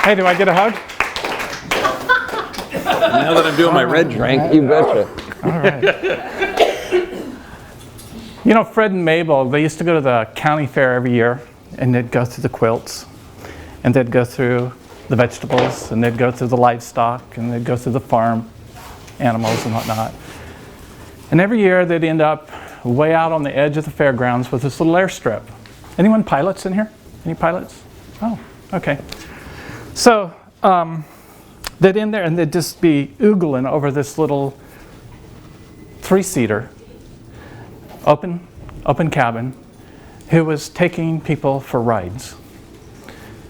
Hey, do I get a hug? Now that I'm doing my red drink, you betcha. All right. You know, Fred and Mabel, they used to go to the county fair every year, and they'd go through the quilts, and they'd go through the vegetables, and they'd go through the livestock, and they'd go through the farm animals and whatnot. And every year they'd end up way out on the edge of the fairgrounds with this little airstrip. Anyone pilots in here? Any pilots? Oh, okay. So they'd in there and they'd just be oogling over this little 3-seater, open cabin, who was taking people for rides.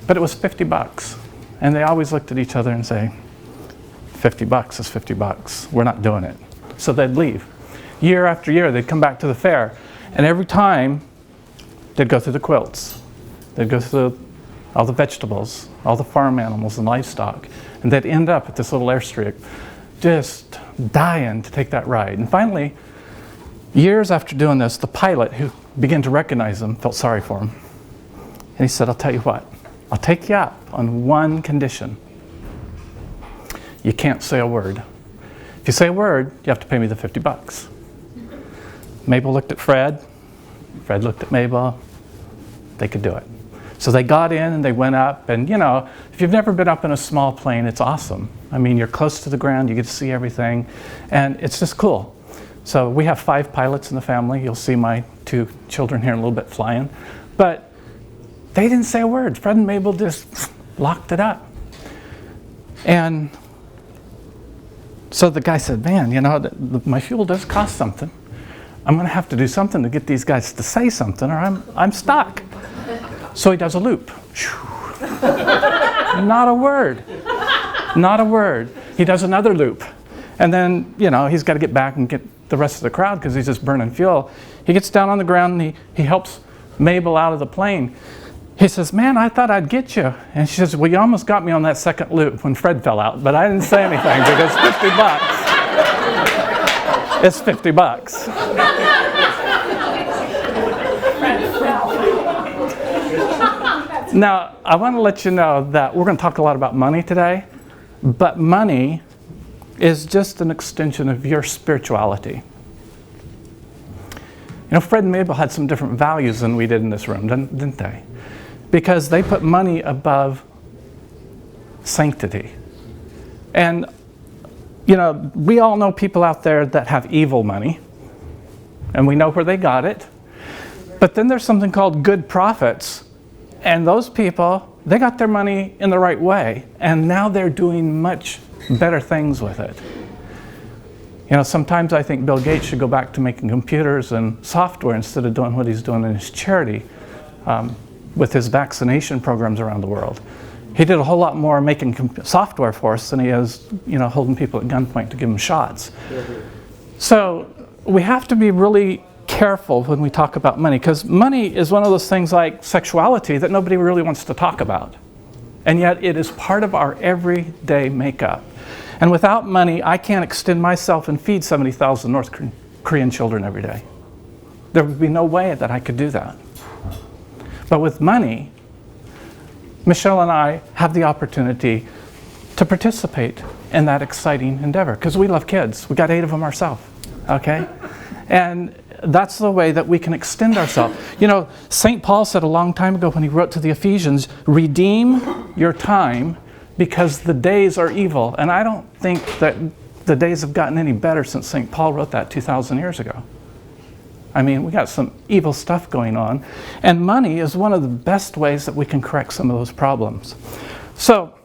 But it was $50. And they always looked at each other and say, $50 is $50. We're not doing it. So they'd leave. Year after year, they'd come back to the fair. And every time, they'd go through the quilts. They'd go through all the vegetables, all the farm animals and livestock. And they'd end up at this little airstrip, just dying to take that ride. And finally, years after doing this, the pilot, who began to recognize them, felt sorry for him. And he said, I'll tell you what, I'll take you up on one condition. You can't say a word. If you say a word, you have to pay me the $50. Mabel looked at Fred. Fred looked at Mabel. They could do it. So they got in and they went up. And you know, if you've never been up in a small plane, it's awesome. I mean, you're close to the ground, you get to see everything, and it's just cool. So we have 5 pilots in the family. You'll see my 2 children here in a little bit flying. But they didn't say a word. Fred and Mabel just locked it up. And so the guy said, man, you know, my fuel does cost something. I'm going to have to do something to get these guys to say something or I'm stuck. So he does a loop. Not a word. Not a word. He does another loop. And then, you know, he's got to get back and get the rest of the crowd because he's just burning fuel. He gets down on the ground and he helps Mabel out of the plane. He says, man, I thought I'd get you. And she says, well, you almost got me on that second loop when Fred fell out, but I didn't say anything because $50. It's $50. Now, I want to let you know that we're going to talk a lot about money today, but money is just an extension of your spirituality. You know, Fred and Mabel had some different values than we did in this room, didn't they? Because they put money above sanctity. And, you know, we all know people out there that have evil money, and we know where they got it. But then there's something called good prophets, and those people, they got their money in the right way, and now they're doing much better things with it. You know, sometimes I think Bill Gates should go back to making computers and software instead of doing what he's doing in his charity with his vaccination programs around the world. He did a whole lot more making software for us than he is, you know, holding people at gunpoint to give them shots. So we have to be really careful when we talk about money, because money is one of those things like sexuality that nobody really wants to talk about. And yet it is part of our everyday makeup. And without money, I can't extend myself and feed 70,000 North Korean children every day. There would be no way that I could do that. But with money, Michelle and I have the opportunity to participate in that exciting endeavor, because we love kids. We got 8 of them ourselves, okay? And that's the way that we can extend ourselves. You know, St. Paul said a long time ago when he wrote to the Ephesians, redeem your time because the days are evil. And I don't think that the days have gotten any better since St. Paul wrote that 2,000 years ago. I mean, we got some evil stuff going on. And money is one of the best ways that we can correct some of those problems. So,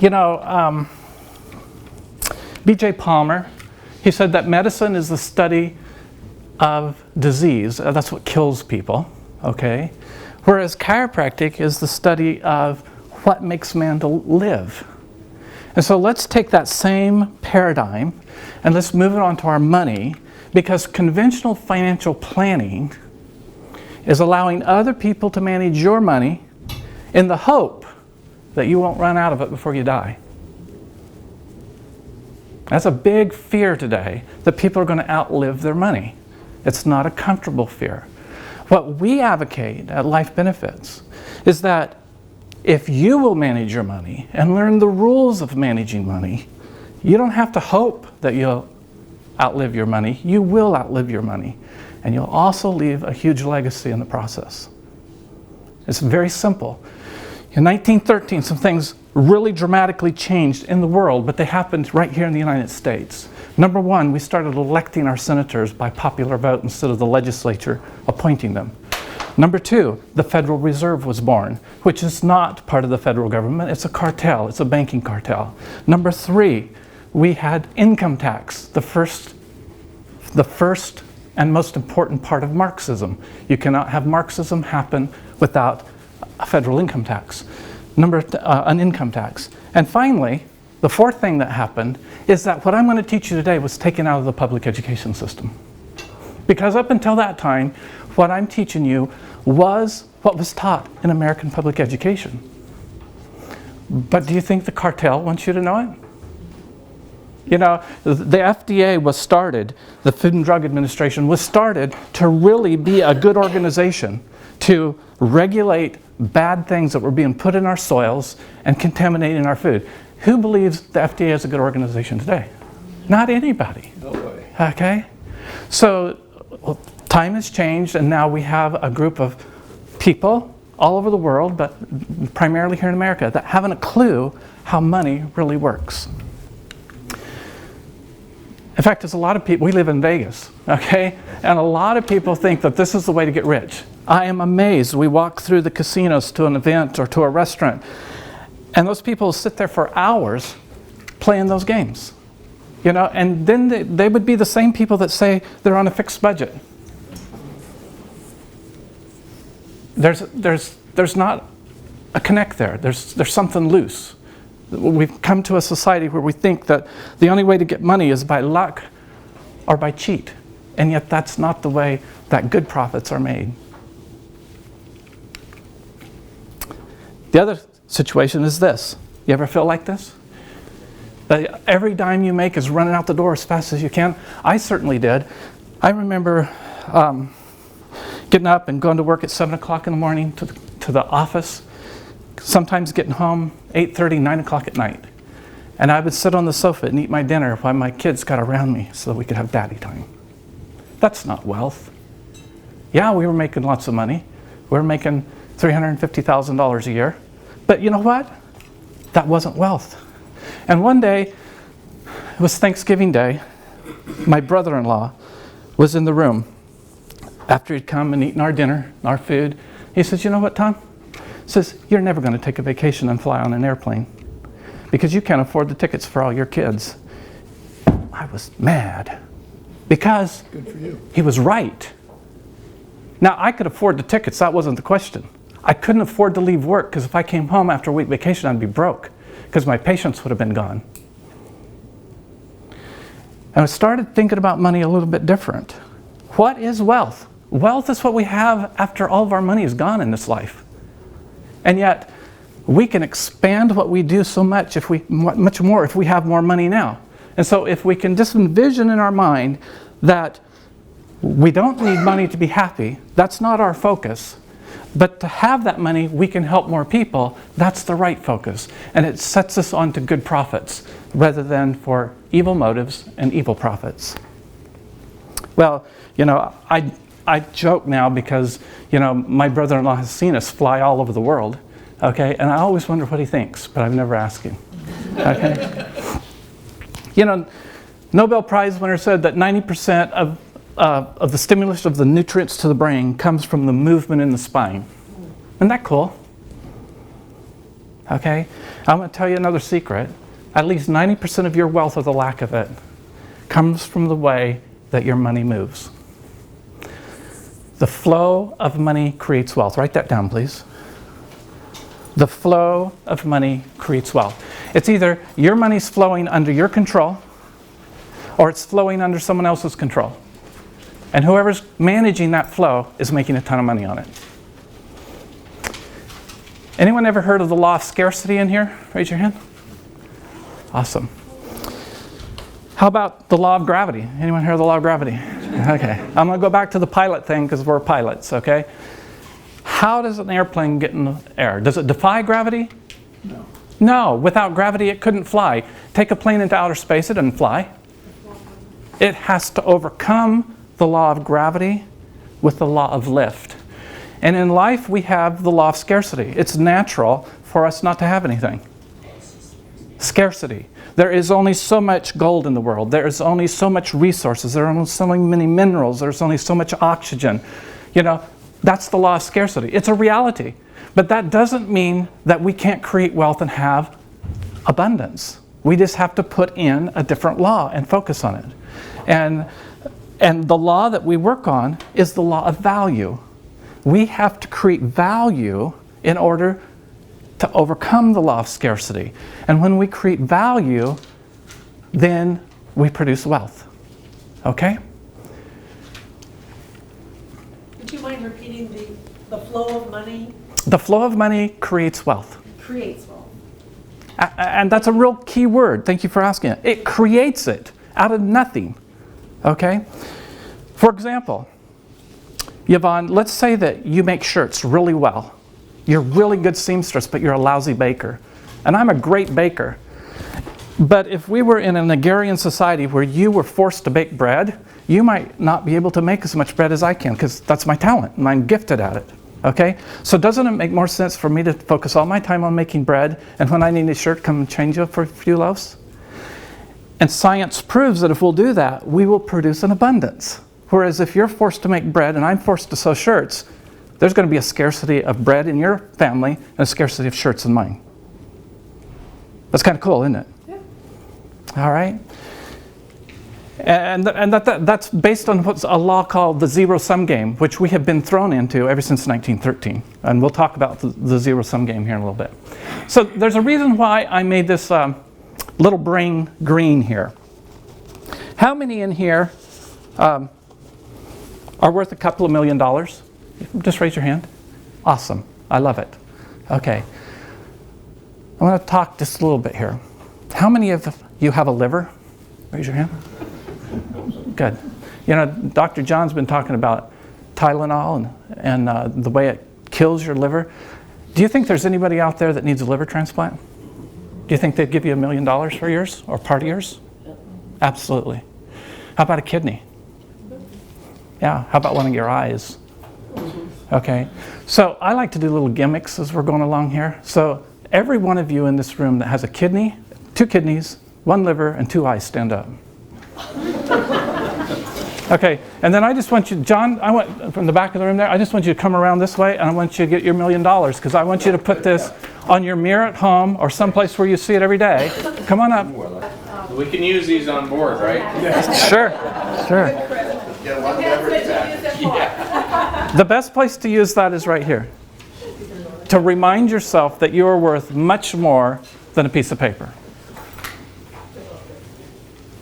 you know, B.J. Palmer, he said that medicine is the study of disease. That's what kills people, okay? Whereas chiropractic is the study of what makes man to live. And so let's take that same paradigm and let's move it on to our money, because conventional financial planning is allowing other people to manage your money in the hope that you won't run out of it before you die. That's a big fear today, that people are going to outlive their money. It's not a comfortable fear. What we advocate at Life Benefits is that if you will manage your money and learn the rules of managing money, you don't have to hope that you'll outlive your money. You will outlive your money. And you'll also leave a huge legacy in the process. It's very simple. In 1913, some things really dramatically changed in the world, but they happened right here in the United States. Number one, we started electing our senators by popular vote instead of the legislature appointing them. Number two, the Federal Reserve was born, which is not part of the federal government. It's a cartel. It's a banking cartel. Number three, we had income tax, the first and most important part of Marxism. You cannot have Marxism happen without a federal income tax. An income tax. And finally, the fourth thing that happened is that what I'm going to teach you today was taken out of the public education system. Because up until that time, what I'm teaching you was what was taught in American public education. But do you think the cartel wants you to know it? You know, the FDA was started, the Food and Drug Administration was started to really be a good organization to regulate bad things that were being put in our soils and contaminating our food. Who believes the FDA is a good organization today? Not anybody. No way. Okay? So time has changed, and now we have a group of people all over the world, but primarily here in America, that haven't a clue how money really works. In fact, there's a lot of people, we live in Vegas, okay? And a lot of people think that this is the way to get rich. I am amazed. We walk through the casinos to an event or to a restaurant, and those people sit there for hours playing those games. You know, and then they would be the same people that say they're on a fixed budget. There's not a connect there. There's something loose. We've come to a society where we think that the only way to get money is by luck or by cheat. And yet that's not the way that good profits are made. The other situation is this. You ever feel like this? That every dime you make is running out the door as fast as you can? I certainly did. I remember getting up and going to work at 7 o'clock in the morning to the office, sometimes getting home 8:30, 9 o'clock at night. And I would sit on the sofa and eat my dinner while my kids got around me so that we could have daddy time. That's not wealth. Yeah, we were making lots of money. We were making $350,000 a year. But you know what? That wasn't wealth. And one day, it was Thanksgiving Day, my brother-in-law was in the room after he'd come and eaten our dinner, our food. He says, you know what, Tom? He says, you're never going to take a vacation and fly on an airplane because you can't afford the tickets for all your kids. I was mad because Good for you. He was right. Now, I could afford the tickets. That wasn't the question. I couldn't afford to leave work because if I came home after a week vacation, I'd be broke because my patients would have been gone. And I started thinking about money a little bit different. What is wealth? Wealth is what we have after all of our money is gone in this life. And yet, we can expand what we do so much much more if we have more money now. And so if we can just envision in our mind that we don't need money to be happy, that's not our focus. But to have that money, we can help more people, that's the right focus. And it sets us on to good profits rather than for evil motives and evil profits. Well, you know, I joke now because, you know, my brother-in-law has seen us fly all over the world, okay? And I always wonder what he thinks, but I've never asked him, okay? You know, Nobel Prize winner said that 90% of the stimulus of the nutrients to the brain comes from the movement in the spine. Isn't that cool? Okay? I'm going to tell you another secret. At least 90% of your wealth, or the lack of it, comes from the way that your money moves. The flow of money creates wealth. Write that down, please. The flow of money creates wealth. It's either your money's flowing under your control or it's flowing under someone else's control. And whoever's managing that flow is making a ton of money on it. Anyone ever heard of the law of scarcity in here? Raise your hand. Awesome. How about the law of gravity? Anyone heard of the law of gravity? Okay. I'm going to go back to the pilot thing because we're pilots, okay? How does an airplane get in the air? Does it defy gravity? No. No, without gravity it couldn't fly. Take a plane into outer space, it doesn't fly. It has to overcome the law of gravity with the law of lift. And in life we have the law of scarcity. It's natural for us not to have anything. Scarcity. There is only so much gold in the world. There is only so much resources. There are only so many minerals. There's only so much oxygen. You know, that's the law of scarcity. It's a reality. But that doesn't mean that we can't create wealth and have abundance. We just have to put in a different law and focus on it. And the law that we work on is the law of value. We have to create value in order to overcome the law of scarcity. And when we create value, then we produce wealth. Okay? Would you mind repeating the flow of money? The flow of money creates wealth. Creates wealth. And that's a real key word. Thank you for asking it. It creates it out of nothing. Okay? For example, Yvonne, let's say that you make shirts really well. You're a really good seamstress, but you're a lousy baker. And I'm a great baker. But if we were in an agrarian society where you were forced to bake bread, you might not be able to make as much bread as I can, because that's my talent and I'm gifted at it. Okay? So doesn't it make more sense for me to focus all my time on making bread, and when I need a shirt, come and change it for a few loaves? And science proves that if we'll do that, we will produce an abundance. Whereas if you're forced to make bread and I'm forced to sew shirts, there's going to be a scarcity of bread in your family and a scarcity of shirts in mine. That's kind of cool, isn't it? Yeah. All right? And that's based on what's a law called the zero-sum game, which we have been thrown into ever since 1913. And we'll talk about the zero-sum game here in a little bit. So there's a reason why I made this little brain green here. How many in here are worth a couple of $1 million? Just raise your hand. Awesome. I love it. Okay. I want to talk just a little bit here. How many of you have a liver? Raise your hand. Good. You know, Dr. John's been talking about Tylenol and the way it kills your liver. Do you think there's anybody out there that needs a liver transplant? Do you think they'd give you $1 million for yours or part of yours? Absolutely. How about a kidney? Yeah. How about one of your eyes? Okay. So I like to do little gimmicks as we're going along here. So every one of you in this room that has a kidney, 2 kidneys, 1 liver, and 2 eyes, stand up. Okay, and then I just want you, John, I want, from the back of the room there, I just want you to come around this way, and I want you to get your $1 million, because I want you to put this on your mirror at home or someplace where you see it every day. Come on up. We can use these on board, right? Sure, sure. The best place to use that is right here. To remind yourself that you are worth much more than a piece of paper.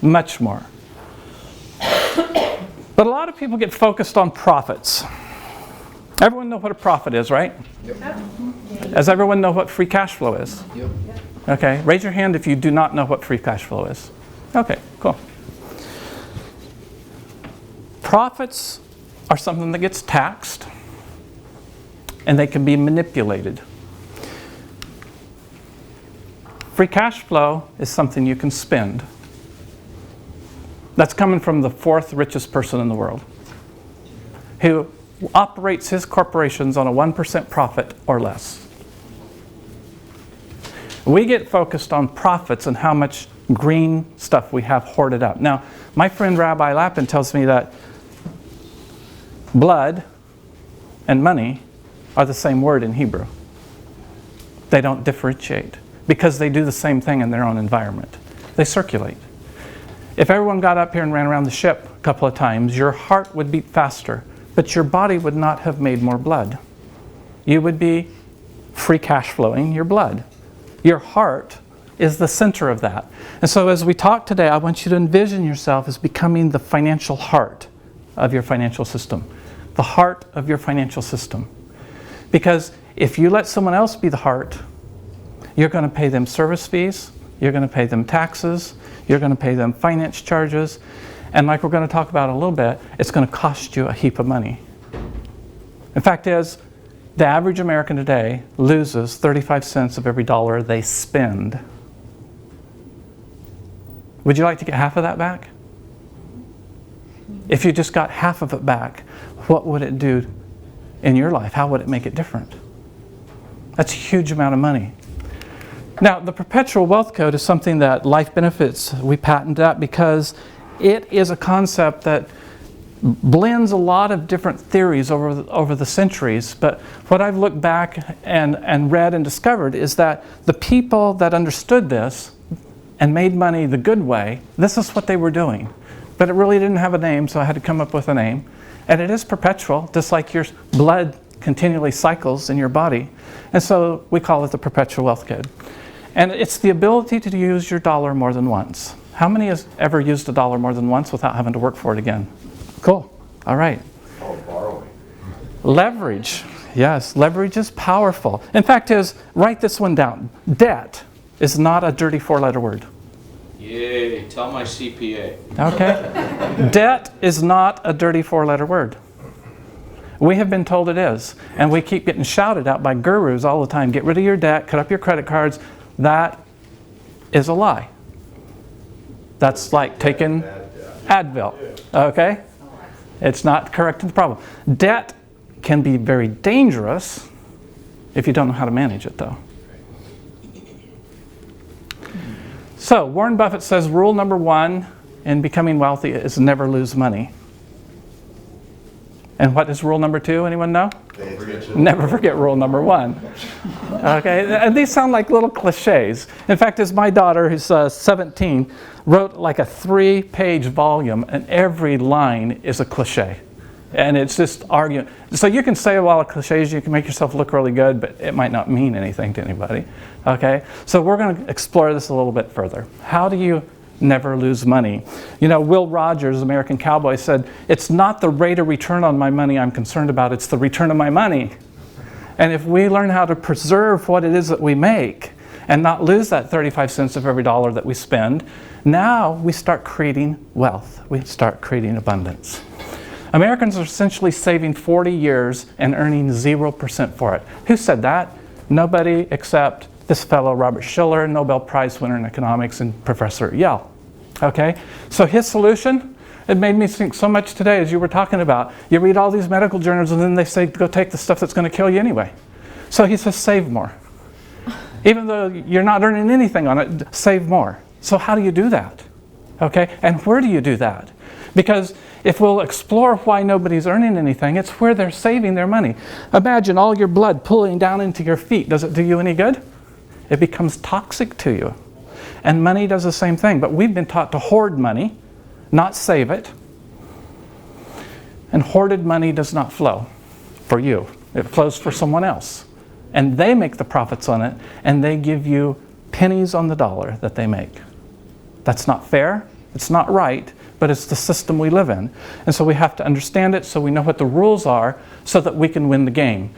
Much more. But a lot of people get focused on profits. Everyone know what a profit is, right? Yep. Does everyone know what free cash flow is? Yep. Okay, raise your hand if you do not know what free cash flow is. Okay, cool. Profits are something that gets taxed, and they can be manipulated. Free cash flow is something you can spend. That's coming from the 4th richest person in the world, who operates his corporations on a 1% profit or less. We get focused on profits and how much green stuff we have hoarded up. Now, my friend Rabbi Lapin tells me that blood and money are the same word in Hebrew. They don't differentiate because they do the same thing in their own environment. They circulate. If everyone got up here and ran around the ship a couple of times, your heart would beat faster, but your body would not have made more blood. You would be free cash flowing your blood. Your heart is the center of that. And so as we talk today, I want you to envision yourself as becoming the financial heart of your financial system. The heart of your financial system. Because if you let someone else be the heart, you're going to pay them service fees, you're going to pay them taxes, you're going to pay them finance charges, and like we're going to talk about in a little bit, it's going to cost you a heap of money. In fact is, The average American today loses 35 cents of every dollar they spend. Would you like to get half of that back? If you just got half of it back, what would it do in your life? How would it make it different? That's a huge amount of money. Now, the Perpetual Wealth Code is something that Life Benefits, we patented that because it is a concept that blends a lot of different theories over the centuries. But what I've looked back and read and discovered is that the people that understood this and made money the good way, this is what they were doing. But it really didn't have a name, so I had to come up with a name. And it is perpetual, just like your blood continually cycles in your body. And so we call it the Perpetual Wealth Code. And it's the ability to use your dollar more than once. How many has ever used a dollar more than once without having to work for it again? Cool. All right. Oh, borrowing. Leverage. Yes, leverage is powerful. In fact, write this one down. Debt is not a dirty four-letter word. Yay, tell my CPA. Okay? Debt is not a dirty four-letter word. We have been told it is. And we keep getting shouted at by gurus all the time. Get rid of your debt, cut up your credit cards. That is a lie. That's like taking Advil. Okay? It's not correcting the problem. Debt can be very dangerous if you don't know how to manage it, though. So, Warren Buffett says rule number 1 in becoming wealthy is never lose money. And what is rule number 2? Anyone know? Never forget rule number 1. Okay, and these sound like little cliches. In fact, as my daughter, who's 17, wrote like a 3-page volume, and every line is a cliche. And it's just arguing. So you can say a lot of cliches, you can make yourself look really good, but it might not mean anything to anybody. Okay, so we're going to explore this a little bit further. How do you never lose money? You know, Will Rogers, American cowboy, said, "It's not the rate of return on my money I'm concerned about, it's the return of my money." And if we learn how to preserve what it is that we make and not lose that 35 cents of every dollar that we spend, now we start creating wealth. We start creating abundance. Americans are essentially saving 40 years and earning 0% for it. Who said that? Nobody except this fellow, Robert Shiller, Nobel Prize winner in economics and professor at Yale. Okay? So his solution, it made me think so much today as you were talking about. You read all these medical journals and then they say, go take the stuff that's going to kill you anyway. So he says, save more. Even though you're not earning anything on it, save more. So how do you do that? Okay? And where do you do that? Because if we'll explore why nobody's earning anything, it's where they're saving their money. Imagine all your blood pulling down into your feet. Does it do you any good? It becomes toxic to you. And money does the same thing. But we've been taught to hoard money, not save it. And hoarded money does not flow for you. It flows for someone else. And they make the profits on it, and they give you pennies on the dollar that they make. That's not fair. It's not right. But it's the system we live in. And so we have to understand it so we know what the rules are so that we can win the game.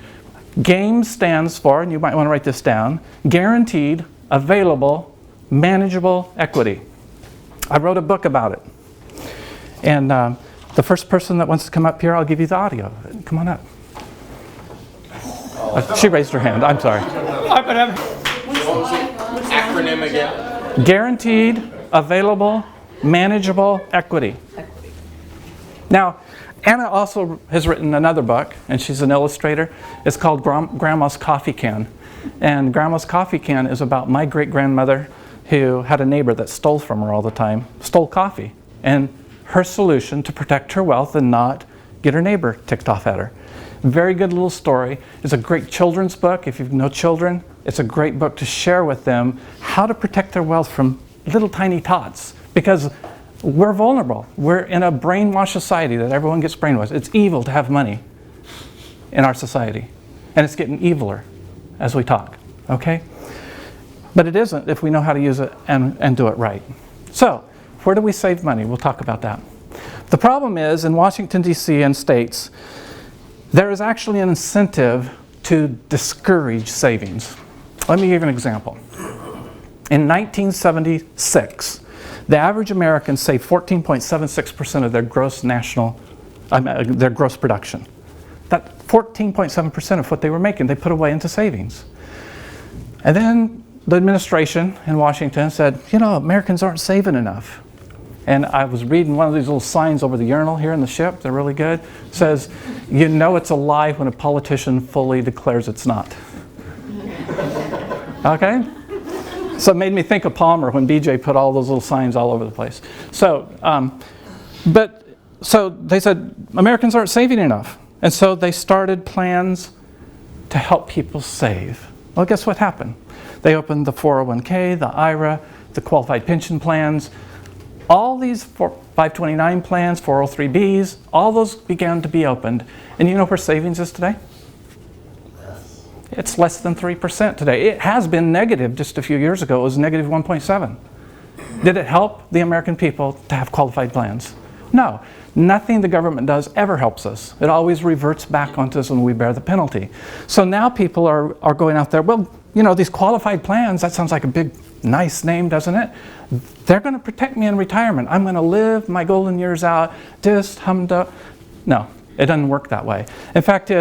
GAME stands for, and you might want to write this down, guaranteed, available, manageable equity. I wrote a book about it. And the first person that wants to come up here, I'll give you the audio. Come on up. She raised her hand. I'm sorry. Acronym again? Guaranteed, available, manageable equity. Now, Anna also has written another book, and she's an illustrator. It's called Grandma's Coffee Can. And Grandma's Coffee Can is about my great-grandmother who had a neighbor that stole from her all the time, stole coffee. And her solution to protect her wealth and not get her neighbor ticked off at her. Very good little story. It's a great children's book. If you've no children, it's a great book to share with them how to protect their wealth from little tiny tots. Because we're vulnerable. We're in a brainwashed society that everyone gets brainwashed. It's evil to have money in our society. And it's getting eviler as we talk. Okay? But it isn't if we know how to use it and do it right. So, where do we save money? We'll talk about that. The problem is, in Washington, D.C. and states, there is actually an incentive to discourage savings. Let me give you an example. In 1976, the average American saved 14.76% of their gross production. That 14.7% of what they were making, they put away into savings. And then the administration in Washington said, you know, Americans aren't saving enough. And I was reading one of these little signs over the urinal here in the ship, they're really good. It says, you know it's a lie when a politician fully declares it's not. Okay? So it made me think of Palmer when BJ put all those little signs all over the place. So, so they said, Americans aren't saving enough. And so they started plans to help people save. Well, guess what happened? They opened the 401k, the IRA, the qualified pension plans, all these 529 plans, 403bs, all those began to be opened. And you know where savings is today? It's less than 3% today. It has been negative just a few years ago. It was negative 1.7. Did it help the American people to have qualified plans? No. Nothing the government does ever helps us. It always reverts back onto us when we bear the penalty. So now people are going out there, well, you know, these qualified plans, that sounds like a big, nice name, doesn't it? They're going to protect me in retirement. I'm going to live my golden years out, just hummed-up. No, it doesn't work that way. In fact,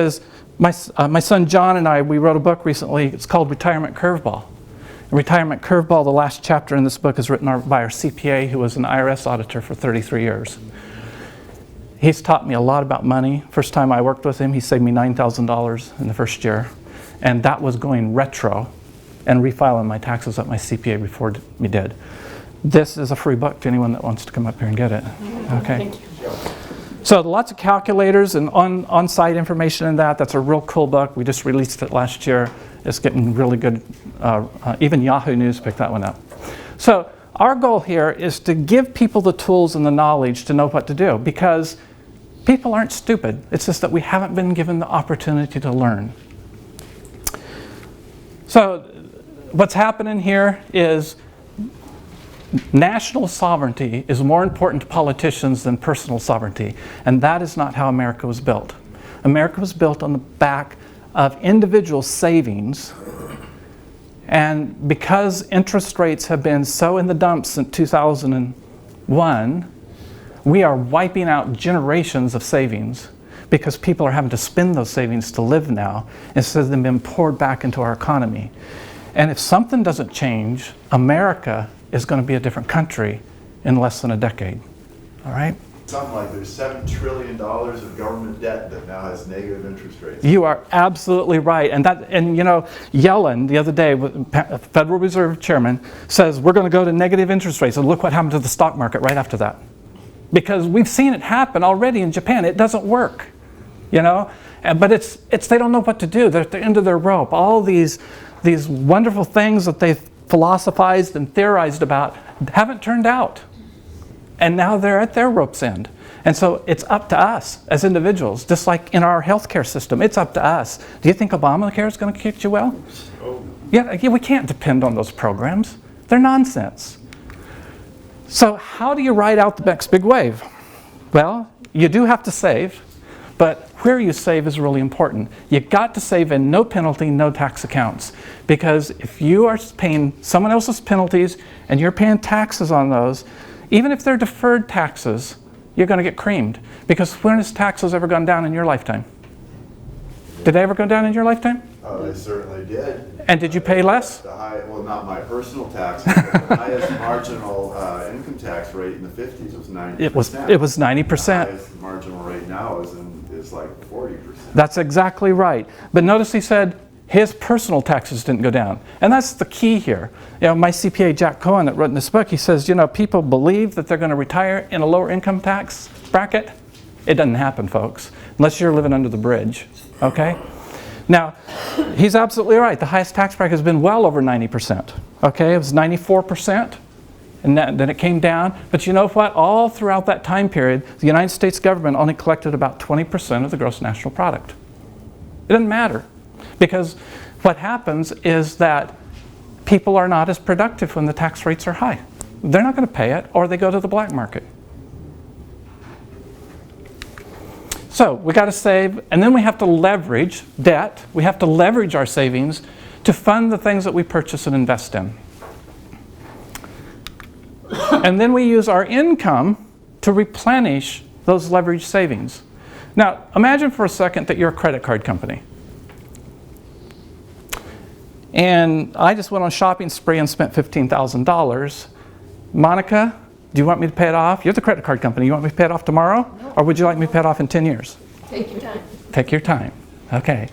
my son John and I, we wrote a book recently. It's called Retirement Curveball. Retirement Curveball, the last chapter in this book is written by our CPA, who was an IRS auditor for 33 years. He's taught me a lot about money. First time I worked with him, he saved me $9,000 in the first year. And that was going retro and refiling my taxes at my CPA before we did. This is a free book to anyone that wants to come up here and get it. Okay. So lots of calculators and on-site information in that. That's a real cool book. We just released it last year. It's getting really good. Even Yahoo News picked that one up. So our goal here is to give people the tools and the knowledge to know what to do, because people aren't stupid. It's just that we haven't been given the opportunity to learn. So what's happening here is national sovereignty is more important to politicians than personal sovereignty. And that is not how America was built. America was built on the back of individual savings. And because interest rates have been so in the dumps since 2001, we are wiping out generations of savings because people are having to spend those savings to live now instead of them being poured back into our economy. And if something doesn't change, America is going to be a different country in less than a decade. All right? Something like there's $7 trillion of government debt that now has negative interest rates. You are absolutely right. And you know, Yellen the other day, Federal Reserve Chairman, says we're going to go to negative interest rates. And look what happened to the stock market right after that. Because we've seen it happen already in Japan. It doesn't work, you know. But it's they don't know what to do. They're at the end of their rope. All these wonderful things that they've philosophized and theorized about haven't turned out. And now they're at their rope's end. And so it's up to us as individuals, just like in our healthcare system, it's up to us. Do you think Obamacare is going to keep you well? Yeah, we can't depend on those programs. They're nonsense. So how do you ride out the next big wave? Well, you do have to save, but where you save is really important. You've got to save in no penalty, no tax accounts. Because if you are paying someone else's penalties and you're paying taxes on those, even if they're deferred taxes, you're going to get creamed. Because when has taxes ever gone down in your lifetime? Did they ever go down in your lifetime? They certainly did. And did you pay less? Well, not my personal tax, but the highest marginal income tax rate in the 50s was 90%. It was 90%. The highest marginal rate now is like 40%. That's exactly right. But notice he said his personal taxes didn't go down. And that's the key here. You know, my CPA, Jack Cohen, that wrote in this book, he says, you know, people believe that they're going to retire in a lower income tax bracket. It doesn't happen, folks, unless you're living under the bridge, okay? Now, he's absolutely right. The highest tax bracket has been well over 90%, okay? It was 94%, and then it came down. But you know what? All throughout that time period, the United States government only collected about 20% of the gross national product. It doesn't matter. Because what happens is that people are not as productive when the tax rates are high. They're not going to pay it, or they go to the black market. So we got to save, and then we have to leverage debt. We have to leverage our savings to fund the things that we purchase and invest in. And then we use our income to replenish those leveraged savings. Now, imagine for a second that you're a credit card company. And I just went on a shopping spree and spent $15,000. Monica, do you want me to pay it off? You're the credit card company. You want me to pay it off tomorrow? No. Or would you like me to pay it off in 10 years? Take your time. Take your time. Okay.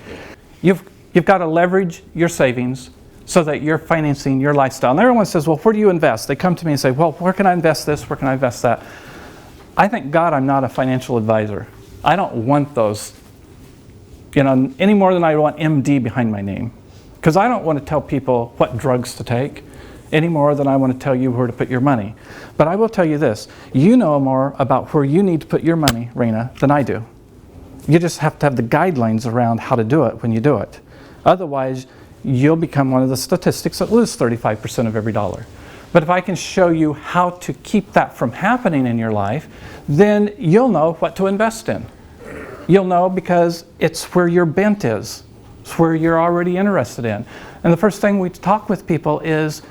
You've got to leverage your savings so that you're financing your lifestyle. And everyone says, well, where do you invest? They come to me and say, well, where can I invest this? Where can I invest that? I thank God I'm not a financial advisor. I don't want those, any more than I want MD behind my name. Because I don't want to tell people what drugs to take any more than I want to tell you where to put your money. But I will tell you this, you know more about where you need to put your money, Raina, than I do. You just have to have the guidelines around how to do it when you do it. Otherwise, you'll become one of the statistics that lose 35% of every dollar. But if I can show you how to keep that from happening in your life, then you'll know what to invest in. You'll know because it's where your bent is. It's where you're already interested in. And the first thing we talk with people is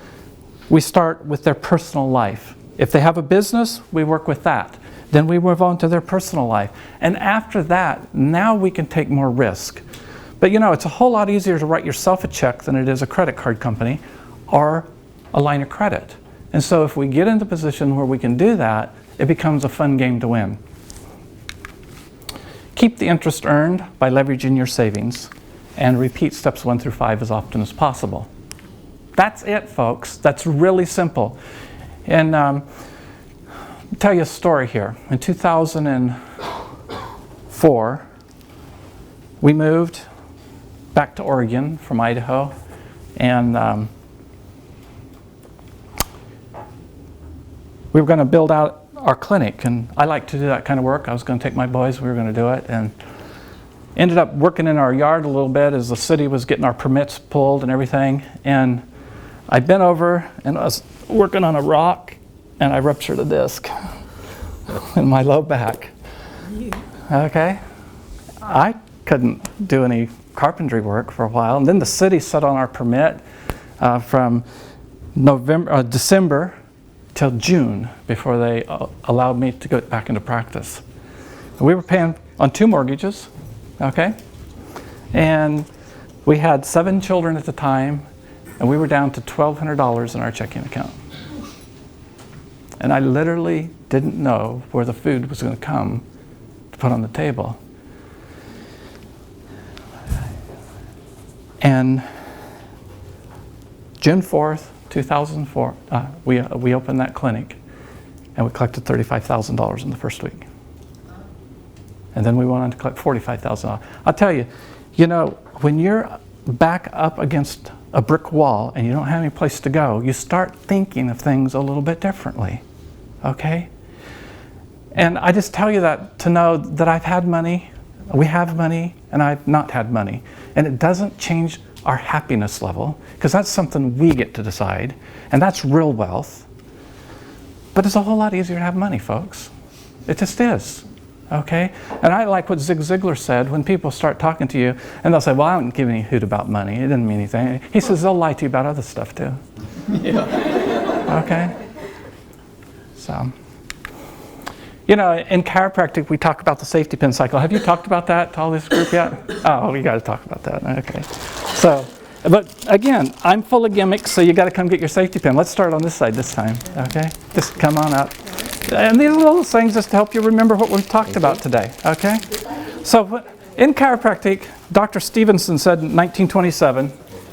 we start with their personal life. If they have a business, we work with that. Then we move on to their personal life. And after that, now we can take more risk. But it's a whole lot easier to write yourself a check than it is a credit card company or a line of credit. And so if we get into a position where we can do that, it becomes a fun game to win. Keep the interest earned by leveraging your savings and repeat steps 1 through 5 as often as possible. That's it, folks. That's really simple. And I'll tell you a story here. In 2004, we moved back to Oregon from Idaho, and we were going to build out our clinic, and I like to do that kind of work. I was going to take my boys, we were going to do it, and ended up working in our yard a little bit as the city was getting our permits pulled and everything. And I bent over and I was working on a rock and I ruptured a disc in my low back. Okay? I couldn't do any carpentry work for a while. And then the city set on our permit from December till June before they allowed me to go back into practice. We were paying on 2 mortgages. Okay? And we had 7 children at the time, and we were down to $1,200 in our checking account. And I literally didn't know where the food was going to come to put on the table. And June 4th, 2004, we opened that clinic, and we collected $35,000 in the first week. And then we went on to collect $45,000. I'll tell you, when you're back up against a brick wall and you don't have any place to go, you start thinking of things a little bit differently, okay? And I just tell you that to know that I've had money, we have money, and I've not had money. And it doesn't change our happiness level, because that's something we get to decide, and that's real wealth. But it's a whole lot easier to have money, folks. It just is. Okay? And I like what Zig Ziglar said when people start talking to you and they'll say, well, I don't give any hoot about money. It didn't mean anything. He says they'll lie to you about other stuff too. Yeah. Okay? So, in chiropractic, we talk about the safety pin cycle. Have you talked about that to all this group yet? Oh, we got to talk about that. Okay. So, but again, I'm full of gimmicks, so you got to come get your safety pin. Let's start on this side this time. Okay? Just come on up. And these are little things just to help you remember what we've talked about today, okay? So in chiropractic, Dr. Stevenson said in 1927,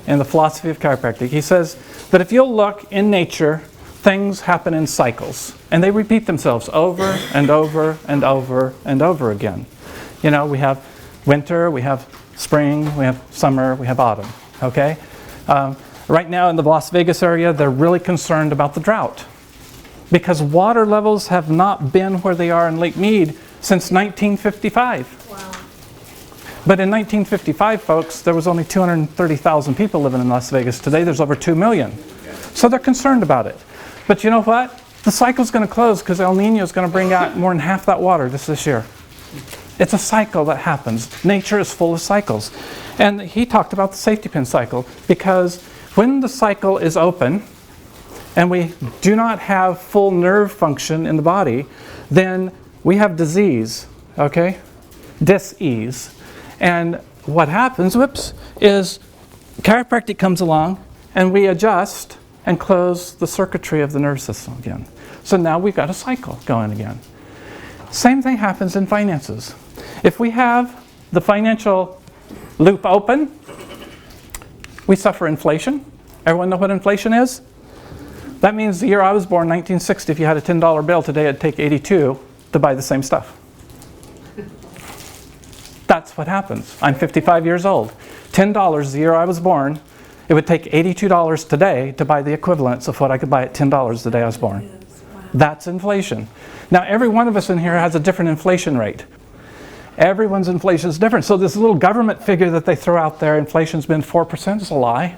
in the philosophy of chiropractic, he says that if you'll look in nature, things happen in cycles. And they repeat themselves over and over and over and over again. We have winter, we have spring, we have summer, we have autumn, okay? Right now in the Las Vegas area, they're really concerned about the drought, because water levels have not been where they are in Lake Mead since 1955. Wow. But in 1955, folks, there was only 230,000 people living in Las Vegas. Today, there's over 2 million. So they're concerned about it. But you know what? The cycle's going to close because El Nino is going to bring out more than half that water this year. It's a cycle that happens. Nature is full of cycles. And he talked about the safety pin cycle, because when the cycle is open, and we do not have full nerve function in the body, then we have disease, okay? dis-ease. And what happens, is chiropractic comes along and we adjust and close the circuitry of the nervous system again. So now we've got a cycle going again. Same thing happens in finances. If we have the financial loop open, we suffer inflation. Everyone know what inflation is? That means the year I was born, 1960, if you had a $10 bill today, it'd take 82 to buy the same stuff. That's what happens. I'm 55 years old. $10 the year I was born, it would take $82 today to buy the equivalents of what I could buy at $10 the day I was born. That's inflation. Now, every one of us in here has a different inflation rate. Everyone's inflation is different. So this little government figure that they throw out there, inflation's been 4%, is a lie.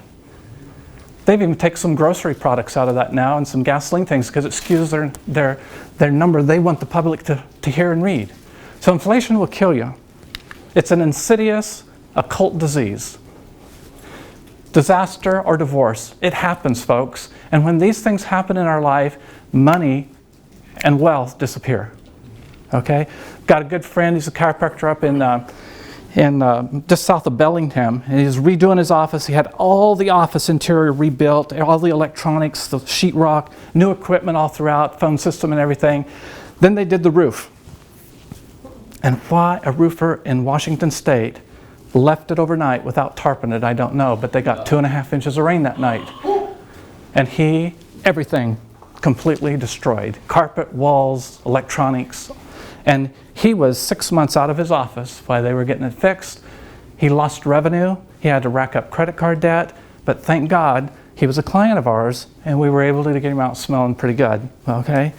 They've even taken some grocery products out of that now and some gasoline things because it skews their number they want the public to hear and read. So inflation will kill you. It's an insidious occult disease. Disaster or divorce. It happens, folks. And when these things happen in our life, money and wealth disappear. Okay? Got a good friend, he's a chiropractor up in just south of Bellingham, and he's redoing his office. He had all the office interior rebuilt, all the electronics, the sheetrock, new equipment all throughout, phone system and everything. Then they did the roof. And why a roofer in Washington State left it overnight without tarping it, I don't know, but they got 2.5 inches of rain that night. And everything completely destroyed. Carpet, walls, electronics. And he was 6 months out of his office while they were getting it fixed. He lost revenue. He had to rack up credit card debt. But thank God, he was a client of ours, and we were able to get him out smelling pretty good. Okay?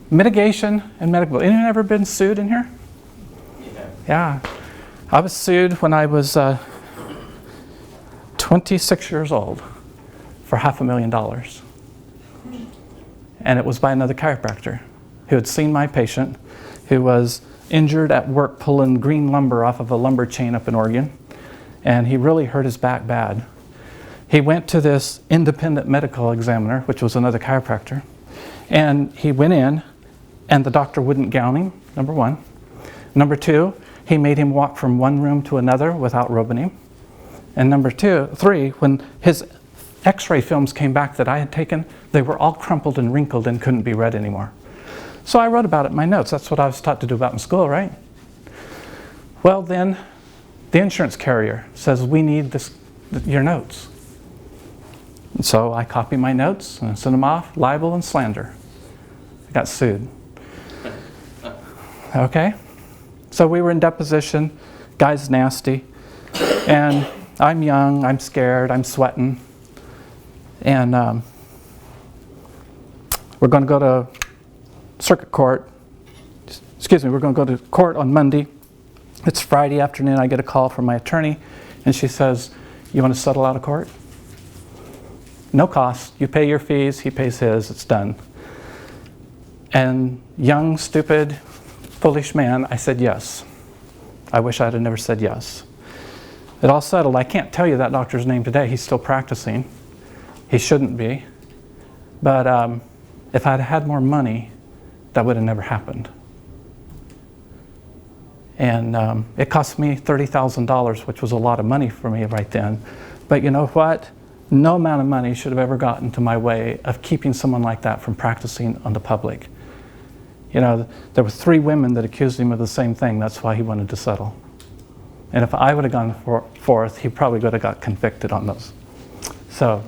Mitigation and medical. Anyone ever been sued in here? Yeah. I was sued when I was 26 years old for $500,000. And it was by another chiropractor who had seen my patient, who was injured at work pulling green lumber off of a lumber chain up in Oregon. And he really hurt his back bad. He went to this independent medical examiner, which was another chiropractor. And he went in, and the doctor wouldn't gown him, number one. Number two, he made him walk from one room to another without rubbing him. And number three, when his x-ray films came back that I had taken, they were all crumpled and wrinkled and couldn't be read anymore. So I wrote about it in my notes. That's what I was taught to do about in school, right? Well, then the insurance carrier says, we need your notes. And so I copy my notes and send them off, libel and slander. I got sued. Okay? So we were in deposition, guy's nasty, and I'm young, I'm scared, I'm sweating, and we're going to go to circuit court. We're going to go to court on Monday. It's Friday afternoon. I get a call from my attorney, and she says, you want to settle out of court? No cost. You pay your fees, he pays his, it's done. And young, stupid, foolish man, I said yes. I wish I'd have never said yes. It all settled. I can't tell you that doctor's name today. He's still practicing. He shouldn't be. But if I'd had more money, that would have never happened. And it cost me $30,000, which was a lot of money for me right then. But you know what? No amount of money should have ever gotten to my way of keeping someone like that from practicing on the public. You know, there were 3 women that accused him of the same thing. That's why he wanted to settle. And if I would have gone forth, he probably would have got convicted on those. So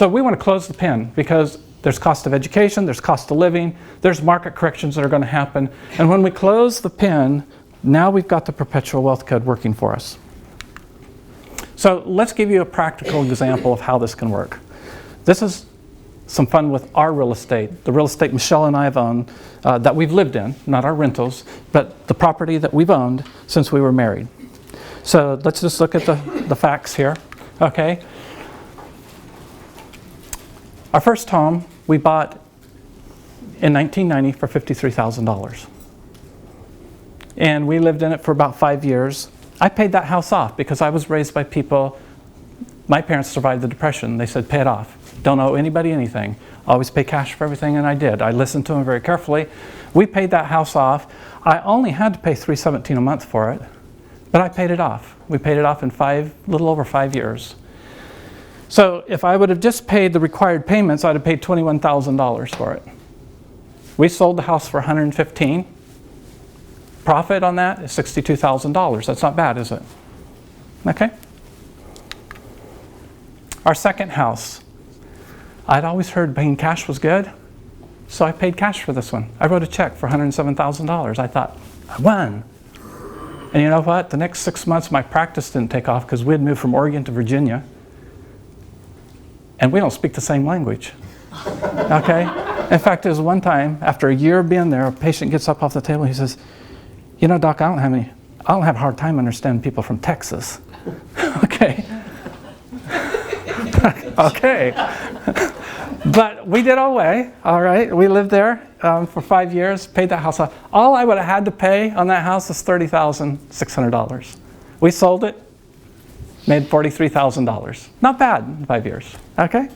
we want to close the pen because there's cost of education, there's cost of living, there's market corrections that are going to happen. And when we close the pen, now we've got the Perpetual Wealth Code working for us. So let's give you a practical example of how this can work. This is some fun with our real estate, the real estate Michelle and I have owned, that we've lived in, not our rentals, but the property that we've owned since we were married. So let's just look at the facts here, okay? Our first home we bought in 1990 for $53,000. And we lived in it for about 5 years. I paid that house off because I was raised by people, my parents survived the Depression. They said, pay it off. Don't owe anybody anything. Always pay cash for everything, and I did. I listened to him very carefully. We paid that house off. I only had to pay $317 a month for it, but I paid it off. We paid it off in little over 5 years. So if I would have just paid the required payments, I'd have paid $21,000 for it. We sold the house for $115,000. Profit on that is $62,000. That's not bad, is it? Okay. Our second house. I'd always heard paying cash was good, so I paid cash for this one. I wrote a check for $107,000. I thought, I won. And you know what? The next 6 months, my practice didn't take off because we had moved from Oregon to Virginia. And we don't speak the same language. Okay? In fact, there was one time, after a year of being there, a patient gets up off the table and he says, you know, doc, I don't have a hard time understanding people from Texas. Okay. Okay. But we did our way, all right? We lived there for 5 years, paid that house off. All I would have had to pay on that house was $30,600. We sold it, made $43,000. Not bad in 5 years, okay?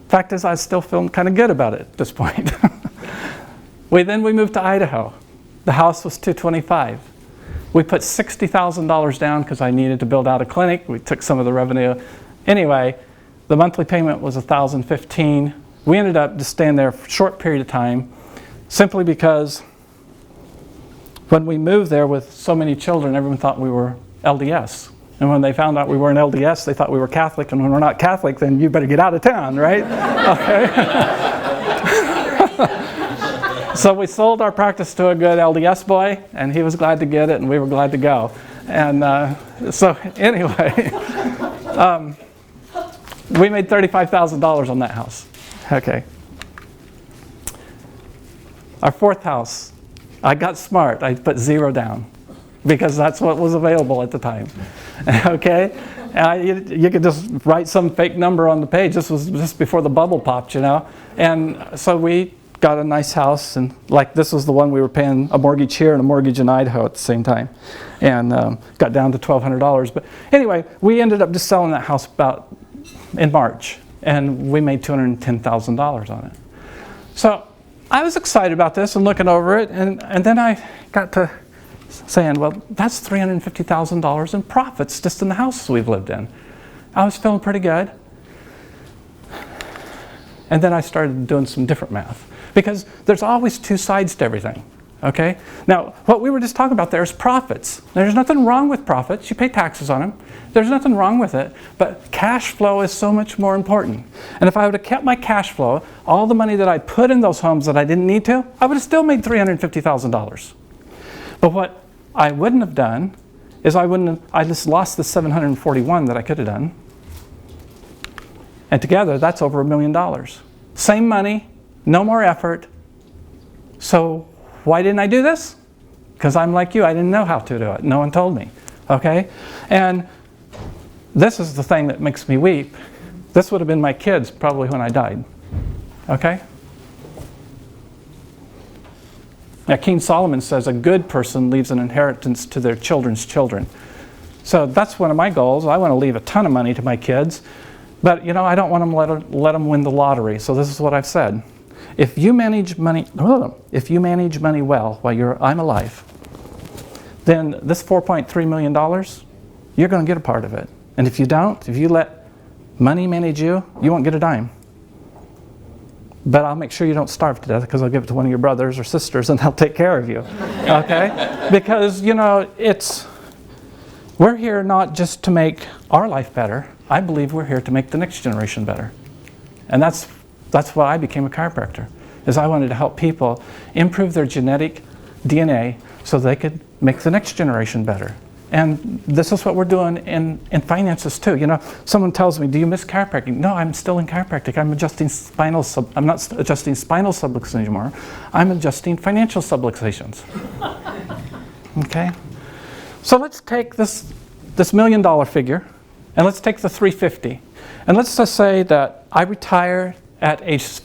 Fact is, I was still feeling kind of good about it at this point. Then we moved to Idaho. The house was $225,000. We put $60,000 down because I needed to build out a clinic. We took some of the revenue. Anyway, the monthly payment was $1,015. We ended up just staying there for a short period of time, simply because when we moved there with so many children, everyone thought we were LDS. And when they found out we weren't LDS, they thought we were Catholic. And when we're not Catholic, then you better get out of town, right? Okay. So we sold our practice to a good LDS boy, and he was glad to get it, and we were glad to go. And so anyway, we made $35,000 on that house. Okay. Our fourth house, I got smart. I put 0 down because that's what was available at the time. Okay? You could just write some fake number on the page. This was just before the bubble popped, you know. And so we got a nice house, and like this was the one we were paying a mortgage here and a mortgage in Idaho at the same time, and got down to $1,200. But anyway, we ended up just selling that house about in March, and we made $210,000 on it. So I was excited about this and looking over it, and then I got to saying, well, that's $350,000 in profits just in the houses we've lived in. I was feeling pretty good. And then I started doing some different math, because there's always two sides to everything, okay? Now, what we were just talking about there is profits. There's nothing wrong with profits. You pay taxes on them. There's nothing wrong with it, but cash flow is so much more important. And if I would have kept my cash flow, all the money that I put in those homes that I didn't need to, I would have still made $350,000. But what I wouldn't have done is I just lost the $741 that I could have done. And together, that's over $1 million. Same money, no more effort. So why didn't I do this? Because I'm like you, I didn't know how to do it. No one told me, okay? And this is the thing that makes me weep. This would have been my kids probably when I died, okay? Now, King Solomon says a good person leaves an inheritance to their children's children. So that's one of my goals. I want to leave a ton of money to my kids. But, you know, I don't want them let them win the lottery. So this is what I've said. If you manage money well while I'm alive, then this $4.3 million, you're going to get a part of it. And if you don't, if you let money manage you, you won't get a dime. But I'll make sure you don't starve to death, because I'll give it to one of your brothers or sisters and they'll take care of you. Okay? Because, you know, we're here not just to make our life better. I believe we're here to make the next generation better. And that's why I became a chiropractor, is I wanted to help people improve their genetic DNA so they could make the next generation better. And this is what we're doing in finances too. You know, someone tells me, do you miss chiropractic? No, I'm still in chiropractic. I'm not adjusting spinal subluxations anymore. I'm adjusting financial subluxations. Okay? So let's take this $1 million figure, and let's take the 350. And let's just say that I retire at age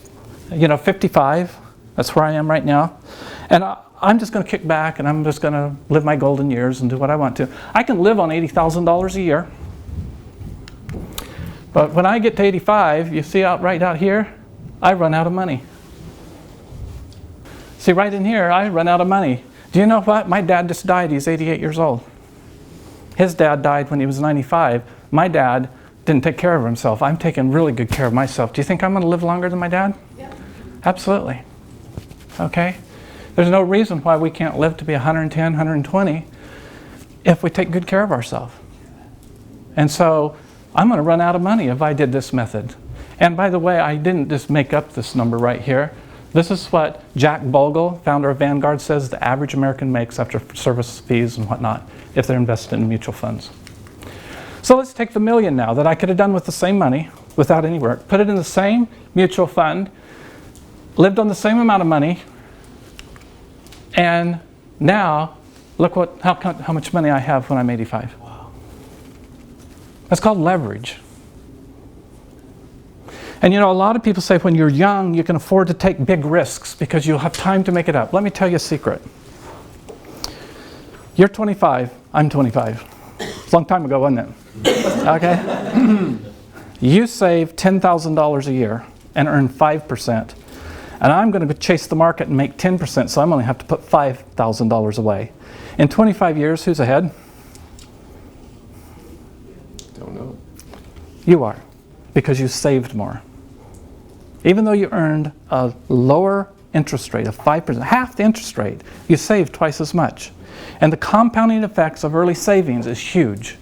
55. That's where I am right now. And I'm just going to kick back, and I'm just going to live my golden years and do what I want to. I can live on $80,000 a year. But when I get to 85, you see right out here, I run out of money. See, right in here, I run out of money. Do you know what? My dad just died. He's 88 years old. His dad died when he was 95. My dad didn't take care of himself. I'm taking really good care of myself. Do you think I'm going to live longer than my dad? Yeah. Absolutely. Okay? There's no reason why we can't live to be 110, 120 if we take good care of ourselves. And so I'm going to run out of money if I did this method. And by the way, I didn't just make up this number right here. This is what Jack Bogle, founder of Vanguard, says the average American makes after service fees and whatnot if they're invested in mutual funds. So let's take the $1 million now that I could have done with the same money without any work, put it in the same mutual fund, lived on the same amount of money, and now look how much money I have when I'm 85. Wow. That's called leverage. And you know, a lot of people say when you're young, you can afford to take big risks because you'll have time to make it up. Let me tell you a secret. You're 25, I'm 25. It's a long time ago, wasn't it? Okay? You save $10,000 a year and earn 5%. And I'm going to chase the market and make 10%, so I'm only have to put $5,000 away. In 25 years, who's ahead? Don't know. You are, because you saved more. Even though you earned a lower interest rate of 5%, half the interest rate, you saved twice as much. And the compounding effects of early savings is huge.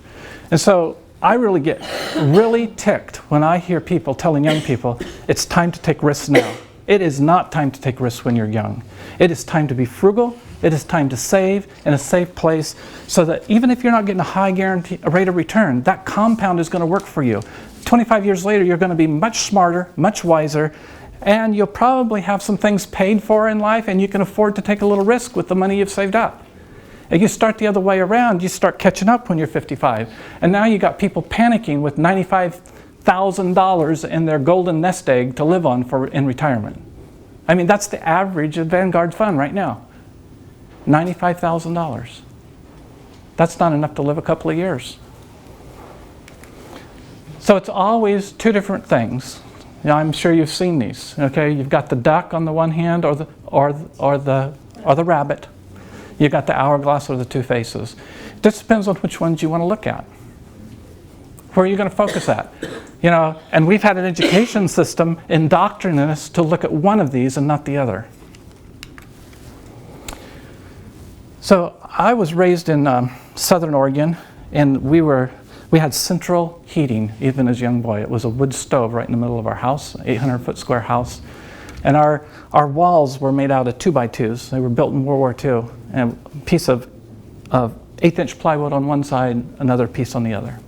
And so I really get really ticked when I hear people telling young people, it's time to take risks now. It is not time to take risks when you're young. It is time to be frugal. It is time to save in a safe place so that even if you're not getting a high guarantee rate of return, that compound is going to work for you. 25 years later, you're going to be much smarter, much wiser, and you'll probably have some things paid for in life, and you can afford to take a little risk with the money you've saved up. And you start the other way around, you start catching up when you're 55. And now you got people panicking with $95,000 in their golden nest egg to live on in retirement. I mean, that's the average of Vanguard fund right now. $95,000. That's not enough to live a couple of years. So it's always two different things. You know, I'm sure you've seen these. Okay, you've got the duck on the one hand, or the rabbit. You've got the hourglass or the two faces. It just depends on which ones you want to look at. Where are you going to focus at? You know, and we've had an education system indoctrinating us to look at one of these and not the other. So I was raised in Southern Oregon, and we had central heating even as a young boy. It was a wood stove right in the middle of our house, 800-foot square house. And our walls were made out of 2x2s. They were built in World War II. And a piece of 1/8-inch plywood on one side, another piece on the other.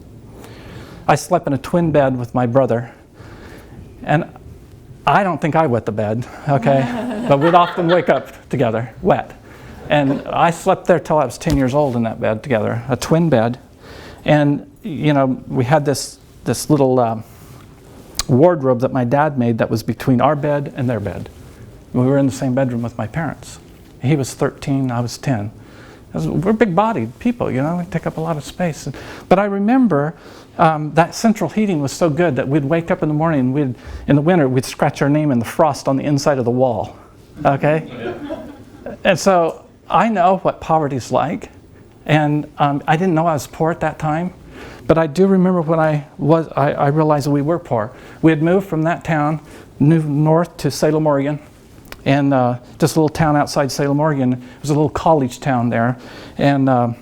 I slept in a twin bed with my brother. And I don't think I wet the bed, okay? But we'd often wake up together, wet. And I slept there till I was 10 years old in that bed together, a twin bed. And, you know, we had this little wardrobe that my dad made that was between our bed and their bed. We were in the same bedroom with my parents. He was 13, I was 10. We're big-bodied people, you know, we take up a lot of space. But I remember that central heating was so good that we'd wake up in the morning and in the winter, we'd scratch our name in the frost on the inside of the wall, okay? And so I know what poverty's like, and I didn't know I was poor at that time. But I do remember when I realized that we were poor. We had moved from that town, moved north to Salem, Oregon, and just a little town outside Salem, Oregon. It was a little college town there, and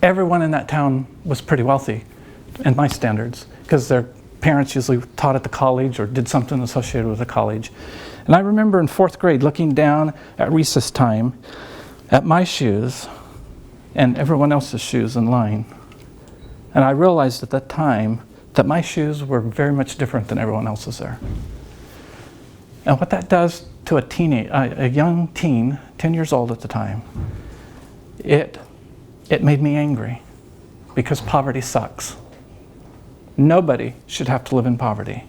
everyone in that town was pretty wealthy, in my standards, because their parents usually taught at the college or did something associated with the college. And I remember in 4th grade looking down at recess time at my shoes and everyone else's shoes in line. And I realized at that time that my shoes were very much different than everyone else's there. And what that does to a young teen, 10 years old at the time, it made me angry because poverty sucks. Nobody should have to live in poverty.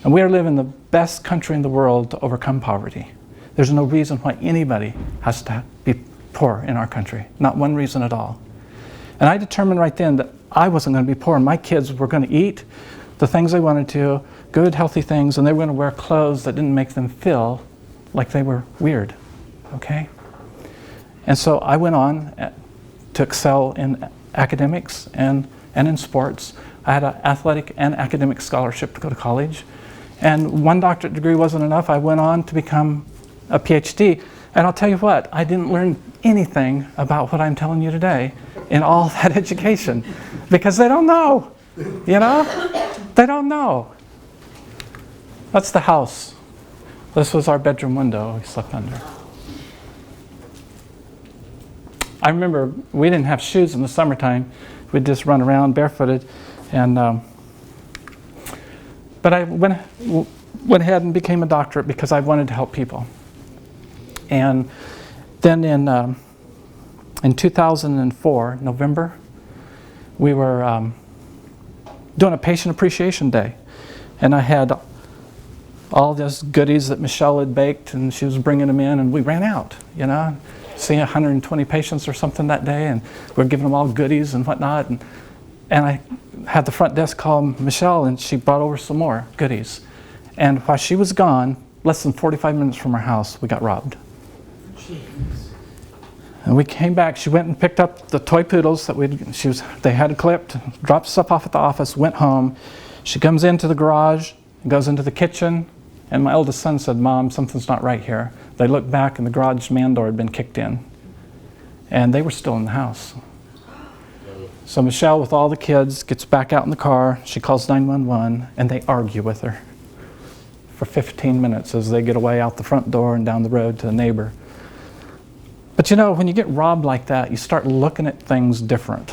And we are living in the best country in the world to overcome poverty. There's no reason why anybody has to be poor in our country. Not one reason at all. And I determined right then that I wasn't going to be poor, and my kids were going to eat the things they wanted to, good, healthy things, and they were going to wear clothes that didn't make them feel like they were weird, okay? And so I went on to excel in academics and in sports. I had an athletic and academic scholarship to go to college. And one doctorate degree wasn't enough. I went on to become a PhD. And I'll tell you what, I didn't learn anything about what I'm telling you today in all that education, because they don't know, you know? They don't know. That's the house. This was our bedroom window we slept under. I remember we didn't have shoes in the summertime. We'd just run around barefooted. And but I went ahead and became a doctorate because I wanted to help people. And then in 2004, November, we were doing a patient appreciation day. And I had all those goodies that Michelle had baked, and she was bringing them in, and we ran out, you know, seeing 120 patients or something that day, and we were giving them all goodies and whatnot. And I had the front desk call Michelle, and she brought over some more goodies. And while she was gone, less than 45 minutes from our house, we got robbed. Jeez. And we came back. She went and picked up the toy poodles that they had clipped, dropped stuff off at the office, went home. She comes into the garage, goes into the kitchen, and my eldest son said, "Mom, something's not right here." They looked back, and the garage man door had been kicked in. And they were still in the house. So Michelle, with all the kids, gets back out in the car. She calls 911, and they argue with her for 15 minutes as they get away out the front door and down the road to the neighbor. But you know, when you get robbed like that, you start looking at things different.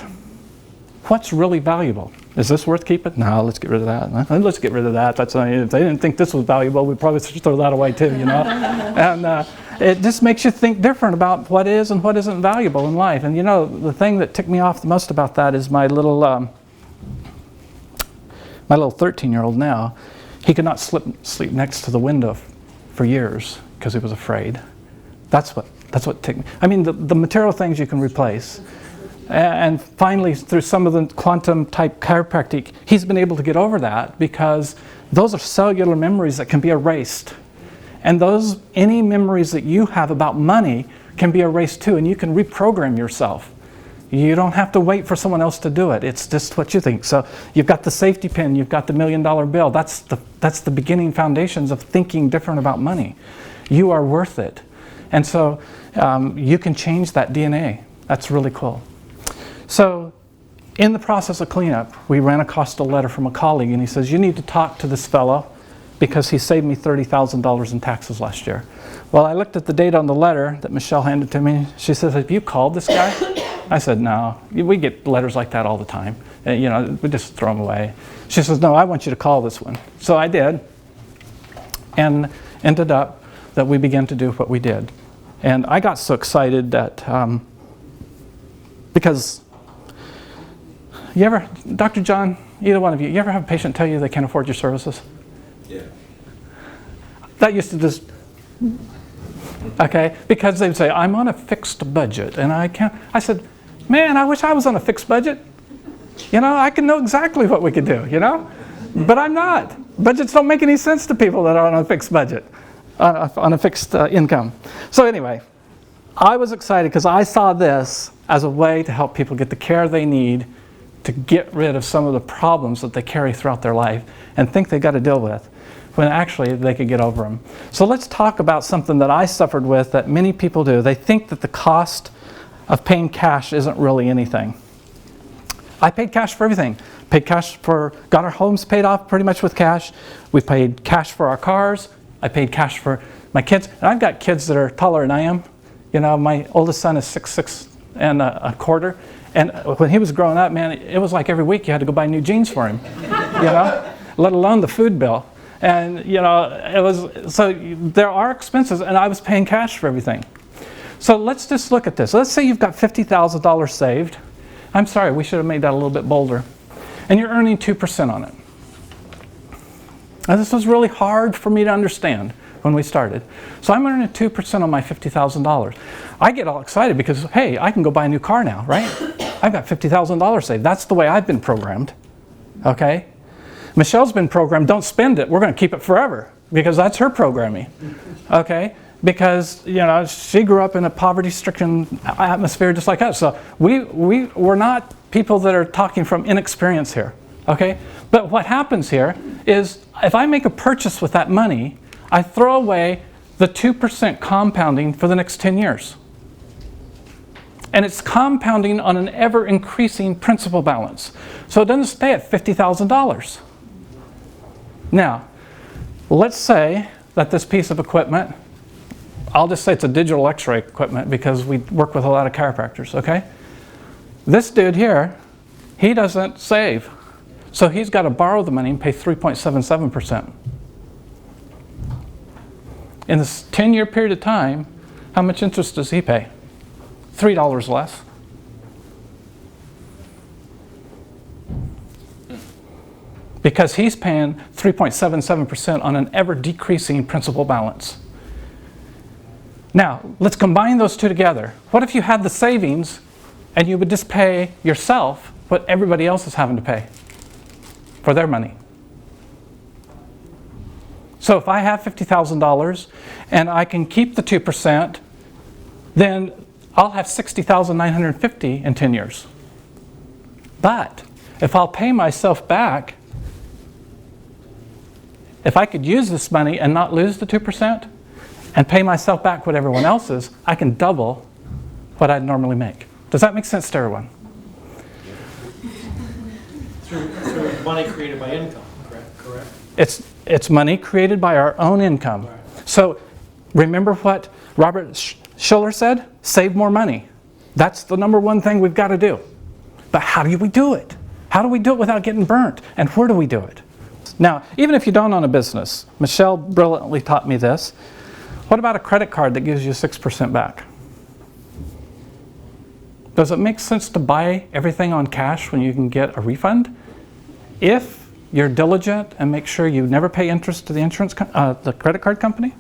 What's really valuable? Is this worth keeping? No, let's get rid of that. Let's get rid of that. If they didn't think this was valuable, we'd probably should throw that away too, you know? And it just makes you think different about what is and what isn't valuable in life. And you know, the thing that ticked me off the most about that is my little 13-year-old now. He could not sleep next to the window for years because he was afraid. That's what ticked me. I mean, the material things you can replace. And finally, through some of the quantum type chiropractic, he's been able to get over that, because those are cellular memories that can be erased. And any memories that you have about money can be erased too, and you can reprogram yourself. You don't have to wait for someone else to do it. It's just what you think. So you've got the safety pin, you've got the $1 million bill. That's the beginning foundations of thinking different about money. You are worth it. And so you can change that DNA. That's really cool. So in the process of cleanup, we ran across a letter from a colleague, and he says, "You need to talk to this fellow because he saved me $30,000 in taxes last year." Well, I looked at the date on the letter that Michelle handed to me. She says, "Have you called this guy?" I said, "No. We get letters like that all the time. You know, we just throw them away." She says, "No, I want you to call this one." So I did, and ended up that we began to do what we did. And I got so excited that, because Dr. John, either one of you ever have a patient tell you they can't afford your services? Yeah. That used to just, okay, because they'd say, "I'm on a fixed budget and I can't." I said, "Man, I wish I was on a fixed budget. You know, I can know exactly what we could do, you know? But I'm not. Budgets don't make any sense to people that are on a fixed budget, on a fixed income." So anyway, I was excited because I saw this as a way to help people get the care they need to get rid of some of the problems that they carry throughout their life and think they got to deal with, when actually they could get over them. So let's talk about something that I suffered with that many people do. They think that the cost of paying cash isn't really anything. I paid cash for everything. Got our homes paid off pretty much with cash. We paid cash for our cars. I paid cash for my kids. And I've got kids that are taller than I am. You know, my oldest son is 6'6" and a quarter. And when he was growing up, man, it was like every week you had to go buy new jeans for him, you know, let alone the food bill. And, you know, so there are expenses, and I was paying cash for everything. So let's just look at this. Let's say you've got $50,000 saved. I'm sorry, we should have made that a little bit bolder. And you're earning 2% on it. Now, this was really hard for me to understand when we started. So I'm earning 2% on my $50,000. I get all excited because, hey, I can go buy a new car now, right? I've got $50,000 saved. That's the way I've been programmed, okay? Michelle's been programmed, don't spend it, we're going to keep it forever, because that's her programming, okay? Because, you know, she grew up in a poverty-stricken atmosphere just like us. So we're not people that are talking from inexperience here, okay? But what happens here is if I make a purchase with that money, I throw away the 2% compounding for the next 10 years. And it's compounding on an ever-increasing principal balance. So it doesn't stay at $50,000. Now, let's say that this piece of equipment, I'll just say it's a digital x-ray equipment because we work with a lot of chiropractors, okay? This dude here, he doesn't save. So he's got to borrow the money and pay 3.77%. In this 10-year period of time, how much interest does he pay? $3 less. Because he's paying 3.77% on an ever-decreasing principal balance. Now, let's combine those two together. What if you had the savings and you would just pay yourself what everybody else is having to pay for their money? So if I have $50,000 and I can keep the 2%, then I'll have $60,950 in 10 years. But if I'll pay myself back, if I could use this money and not lose the 2% and pay myself back what everyone else is, I can double what I'd normally make. Does that make sense to everyone? Through money created by income, correct? It's money created by our own income. So remember what Robert Schuller said? Save more money. That's the number one thing we've got to do. But how do we do it? How do we do it without getting burnt? And where do we do it? Now, even if you don't own a business, Michelle brilliantly taught me this. What about a credit card that gives you 6% back? Does it make sense to buy everything on cash when you can get a refund? If you're diligent and make sure you never pay interest to the credit card company?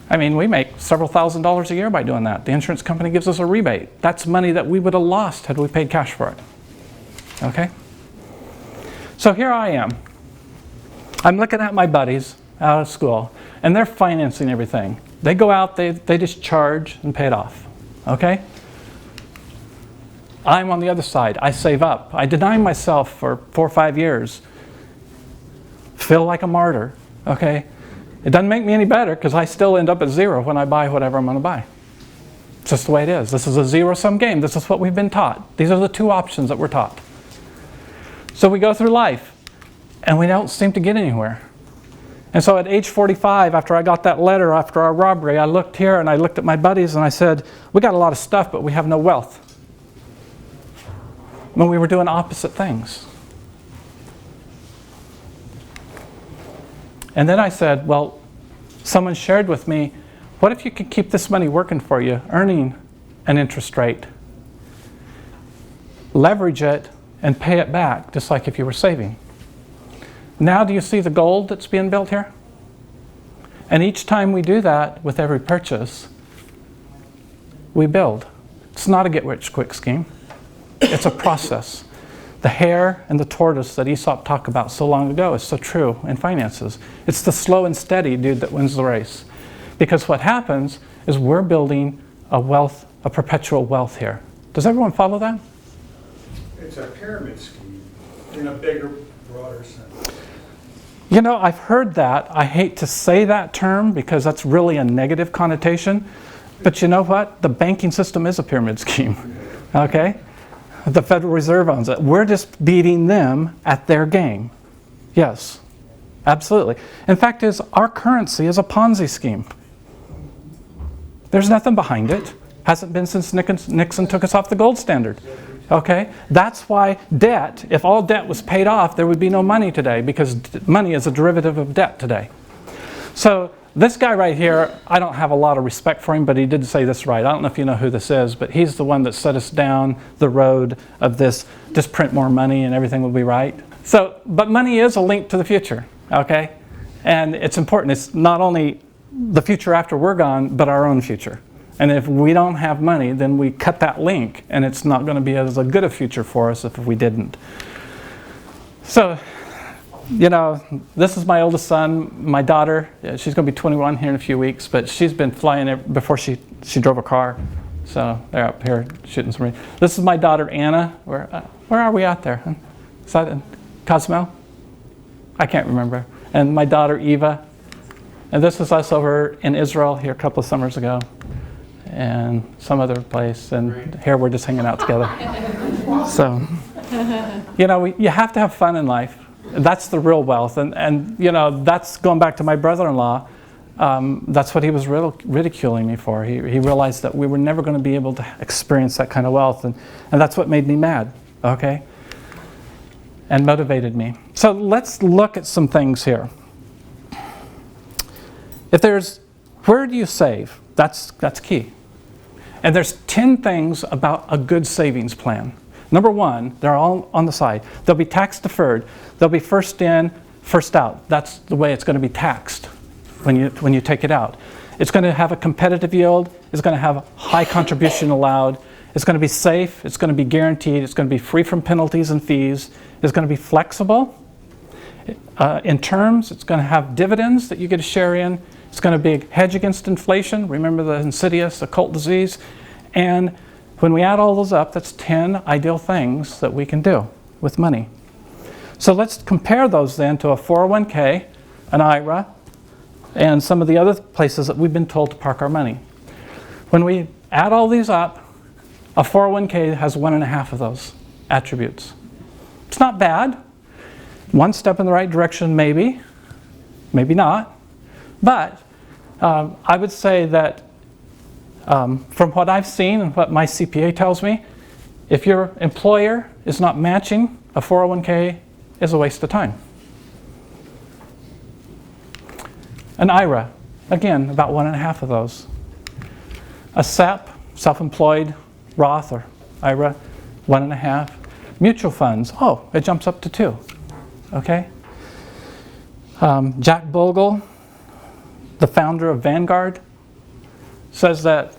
I mean, we make several $1,000s a year by doing that. The insurance company gives us a rebate. That's money that we would have lost had we paid cash for it. Okay? So here I am. I'm looking at my buddies out of school, and they're financing everything. They go out, they just charge and pay it off. Okay? I'm on the other side. I save up. I deny myself for 4 or 5 years. Feel like a martyr. Okay? It doesn't make me any better because I still end up at zero when I buy whatever I'm going to buy. It's just the way it is. This is a zero-sum game. This is what we've been taught. These are the two options that we're taught. So we go through life, and we don't seem to get anywhere. And so at age 45, after I got that letter after our robbery, I looked here and I looked at my buddies and I said, we got a lot of stuff, but we have no wealth. When we were doing opposite things. And then I said, well, someone shared with me, what if you could keep this money working for you, earning an interest rate, leverage it, and pay it back, just like if you were saving. Now do you see the gold that's being built here? And each time we do that with every purchase, we build. It's not a get-rich-quick scheme. It's a process. The hare and the tortoise that Aesop talked about so long ago is so true in finances. It's the slow and steady dude that wins the race. Because what happens is we're building a perpetual wealth here. Does everyone follow that? It's a pyramid scheme in a bigger, broader sense. You know, I've heard that. I hate to say that term because that's really a negative connotation. But you know what? The banking system is a pyramid scheme. Okay? The Federal Reserve owns it. We're just beating them at their game. Yes, absolutely. In fact, our currency is a Ponzi scheme. There's nothing behind it. Hasn't been since Nixon took us off the gold standard. Okay? That's why debt, if all debt was paid off, there would be no money today because money is a derivative of debt today. So this guy right here, I don't have a lot of respect for him, but he did say this right. I don't know if you know who this is, but he's the one that set us down the road of this, just print more money and everything will be right. So, but money is a link to the future, okay? And it's important. It's not only the future after we're gone, but our own future. And if we don't have money, then we cut that link, and it's not going to be as good a future for us if we didn't. So, this is my oldest son. My daughter, she's going to be 21 here in a few weeks, but she's been flying before she drove a car. So they're up here shooting some. This is my daughter Anna. Where are we out there? Is that in Cozumel? I can't remember. And my daughter Eva. And this is us over in Israel here a couple of summers ago, and some other place. And here we're just hanging out together. So, you have to have fun in life. That's the real wealth. And that's going back to my brother-in-law. That's what he was ridiculing me for. He realized that we were never going to be able to experience that kind of wealth. And that's what made me mad, okay? And motivated me. So let's look at some things here. Where do you save? That's key. And there's 10 things about a good savings plan. Number one, they're all on the side. They'll be tax deferred. They'll be first in, first out. That's the way it's going to be taxed when you take it out. It's going to have a competitive yield. It's going to have high contribution allowed. It's going to be safe. It's going to be guaranteed. It's going to be free from penalties and fees. It's going to be flexible. In terms, it's going to have dividends that you get a share in. It's going to be a hedge against inflation. Remember the insidious occult disease. And when we add all those up, that's 10 ideal things that we can do with money. So let's compare those then to a 401k, an IRA, and some of the other places that we've been told to park our money. When we add all these up, a 401k has 1.5 of those attributes. It's not bad. One step in the right direction, maybe not. But I would say that from what I've seen and what my CPA tells me, if your employer is not matching, a 401k is a waste of time. An IRA, again, about 1.5 of those. A SEP, self-employed, Roth or IRA, 1.5. Mutual funds, it jumps up to 2. Okay? Jack Bogle, the founder of Vanguard, says that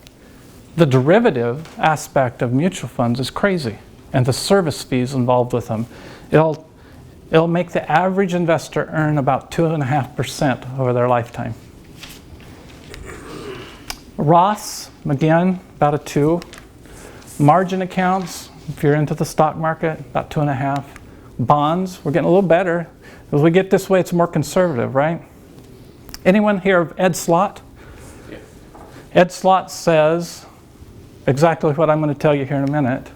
the derivative aspect of mutual funds is crazy, and the service fees involved with them. It'll make the average investor earn about 2.5% over their lifetime. Roths, again, about a 2. Margin accounts, if you're into the stock market, about 2.5. Bonds, we're getting a little better. As we get this way, it's more conservative, right? Anyone hear of Ed Slott? Yeah. Ed Slott says exactly what I'm going to tell you here in a minute,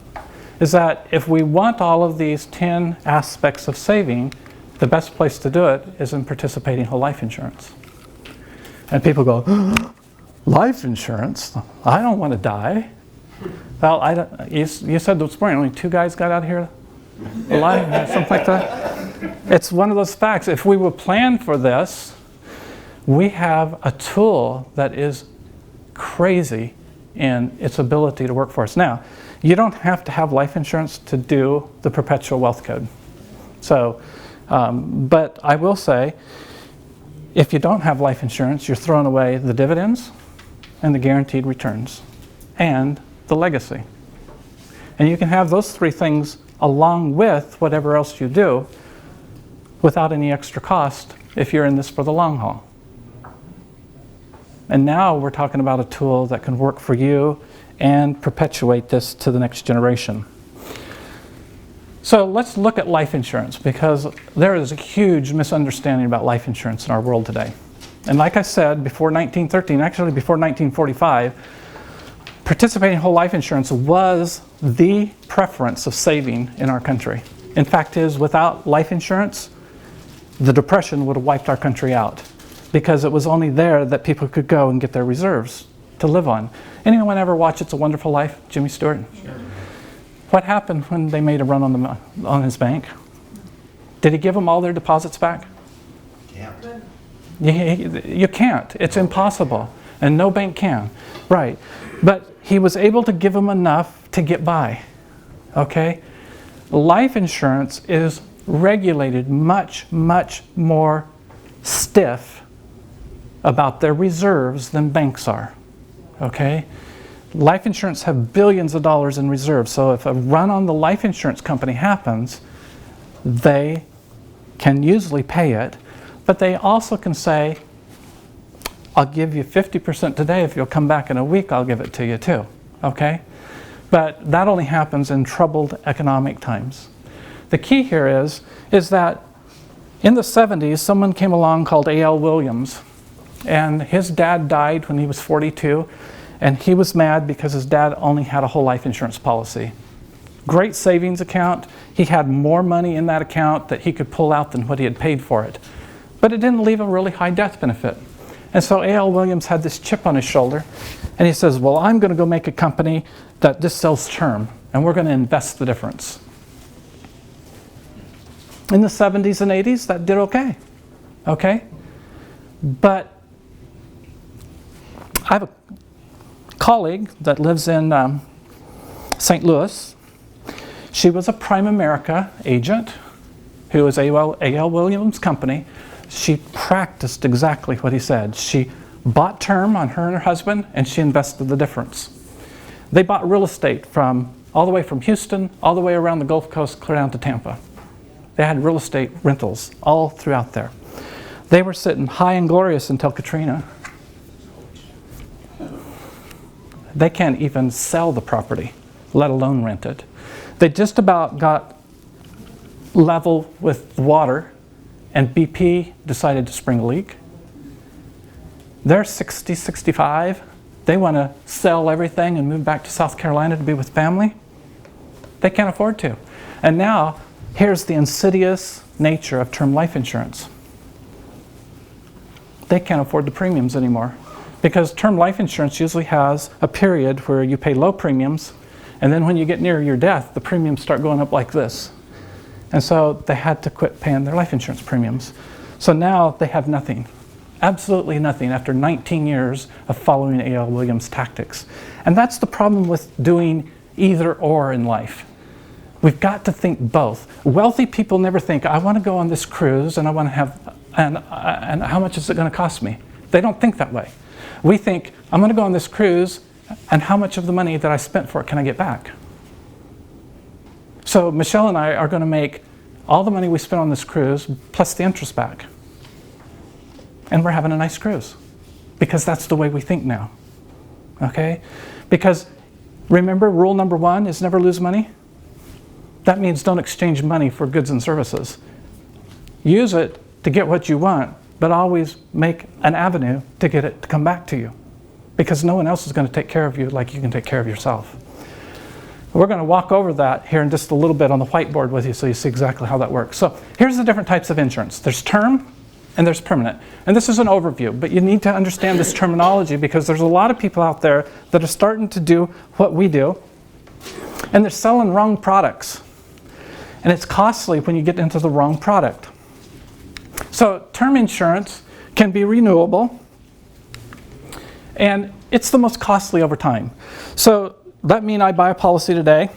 is that if we want all of these 10 aspects of saving, the best place to do it is in participating whole life insurance. And people go, life insurance? I don't want to die. Well, you said this morning only 2 guys got out here alive, something like that. It's one of those facts. If we would plan for this, we have a tool that is crazy in its ability to work for us. Now, you don't have to have life insurance to do the Perpetual Wealth Code. So, but I will say, if you don't have life insurance, you're throwing away the dividends and the guaranteed returns and the legacy. And you can have those 3 things along with whatever else you do without any extra cost if you're in this for the long haul. And now we're talking about a tool that can work for you and perpetuate this to the next generation. So let's look at life insurance, because there is a huge misunderstanding about life insurance in our world today. And like I said, before 1913, actually before 1945, participating in whole life insurance was the preference of saving in our country. In fact, without life insurance, the Depression would have wiped our country out, because it was only there that people could go and get their reserves to live on. Anyone ever watch It's a Wonderful Life, Jimmy Stewart? Sure. What happened when they made a run on his bank? Did he give them all their deposits back? You can't. It's impossible. And no bank can. Right. But he was able to give them enough to get by. Okay? Life insurance is regulated much, much more stiff about their reserves than banks are. Okay? Life insurance have billions of dollars in reserves, so if a run on the life insurance company happens, they can usually pay it, but they also can say, I'll give you 50% today. If you'll come back in a week, I'll give it to you too, okay? But that only happens in troubled economic times. The key here is that in the 70s, someone came along called A.L. Williams, and his dad died when he was 42, and he was mad because his dad only had a whole life insurance policy. Great savings account. He had more money in that account that he could pull out than what he had paid for it. But it didn't leave a really high death benefit. And so A.L. Williams had this chip on his shoulder, and he says, well, I'm going to go make a company that just sells term, and we're going to invest the difference. In the 70s and 80s, that did okay. But I have a colleague that lives in St. Louis. She was a Prime America agent who was A.L. Williams' company. She practiced exactly what he said. She bought term on her and her husband, and she invested the difference. They bought real estate from all the way from Houston, all the way around the Gulf Coast, clear down to Tampa. They had real estate rentals all throughout there. They were sitting high and glorious until Katrina. They can't even sell the property, let alone rent it. They just about got level with the water, and BP decided to spring a leak. They're 60, 65. They want to sell everything and move back to South Carolina to be with family. They can't afford to. And now, here's the insidious nature of term life insurance. They can't afford the premiums anymore, because term life insurance usually has a period where you pay low premiums, and then when you get near your death, the premiums start going up like this. And so they had to quit paying their life insurance premiums. So now they have nothing, absolutely nothing, after 19 years of following A.L. Williams' tactics. And that's the problem with doing either or in life. We've got to think both. Wealthy people never think, I want to go on this cruise and I want to have, and how much is it going to cost me? They don't think that way. We think, I'm going to go on this cruise, and how much of the money that I spent for it can I get back? So Michelle and I are going to make all the money we spent on this cruise plus the interest back. And we're having a nice cruise, because that's the way we think now. Okay? Because remember, rule number 1 is never lose money. That means don't exchange money for goods and services. Use it to get what you want, but always make an avenue to get it to come back to you, because no one else is going to take care of you like you can take care of yourself. We're going to walk over that here in just a little bit on the whiteboard with you so you see exactly how that works. So here's the different types of insurance. There's term and there's permanent. And this is an overview, but you need to understand this terminology, because there's a lot of people out there that are starting to do what we do, and they're selling wrong products. And it's costly when you get into the wrong product. So term insurance can be renewable, and it's the most costly over time. So that means I buy a policy today,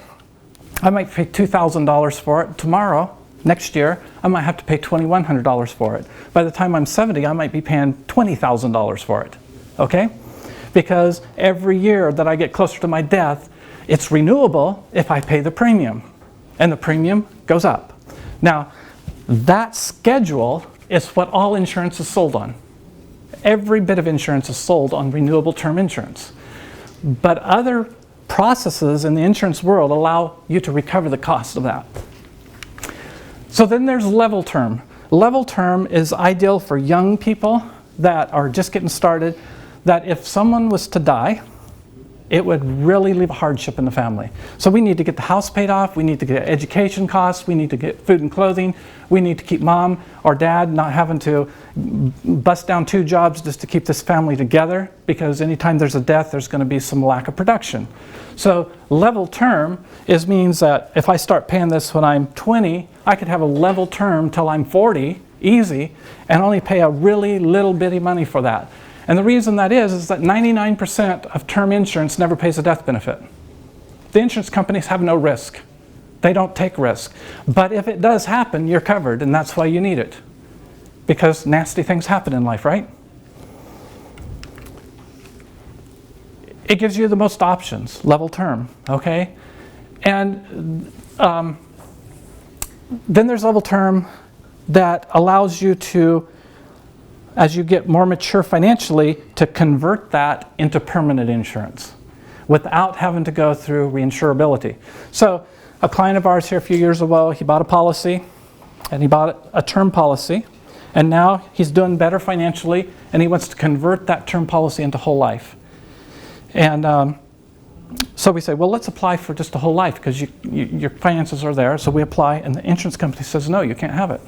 I might pay $2,000 for it. Tomorrow, next year, I might have to pay $2,100 for it. By the time I'm 70, I might be paying $20,000 for it, okay? Because every year that I get closer to my death, it's renewable if I pay the premium, and the premium goes up. Now, that schedule is what all insurance is sold on. Every bit of insurance is sold on renewable term insurance. But other processes in the insurance world allow you to recover the cost of that. So then there's level term. Level term is ideal for young people that are just getting started, that if someone was to die, it would really leave a hardship in the family. So we need to get the house paid off, we need to get education costs, we need to get food and clothing, we need to keep mom or dad not having to bust down 2 jobs just to keep this family together, because anytime there's a death, there's going to be some lack of production. So level term means that if I start paying this when I'm 20, I could have a level term till I'm 40, easy, and only pay a really little bitty money for that. And the reason that is that 99% of term insurance never pays a death benefit. The insurance companies have no risk. They don't take risk. But if it does happen, you're covered, and that's why you need it. Because nasty things happen in life, right? It gives you the most options, level term, okay? And then there's level term that allows you to, as you get more mature financially, to convert that into permanent insurance without having to go through reinsurability. So a client of ours here a few years ago, he bought a policy, and he bought a term policy, and now he's doing better financially, and he wants to convert that term policy into whole life. And so we say, well, let's apply for just a whole life because your finances are there. So we apply, and the insurance company says, no, you can't have it.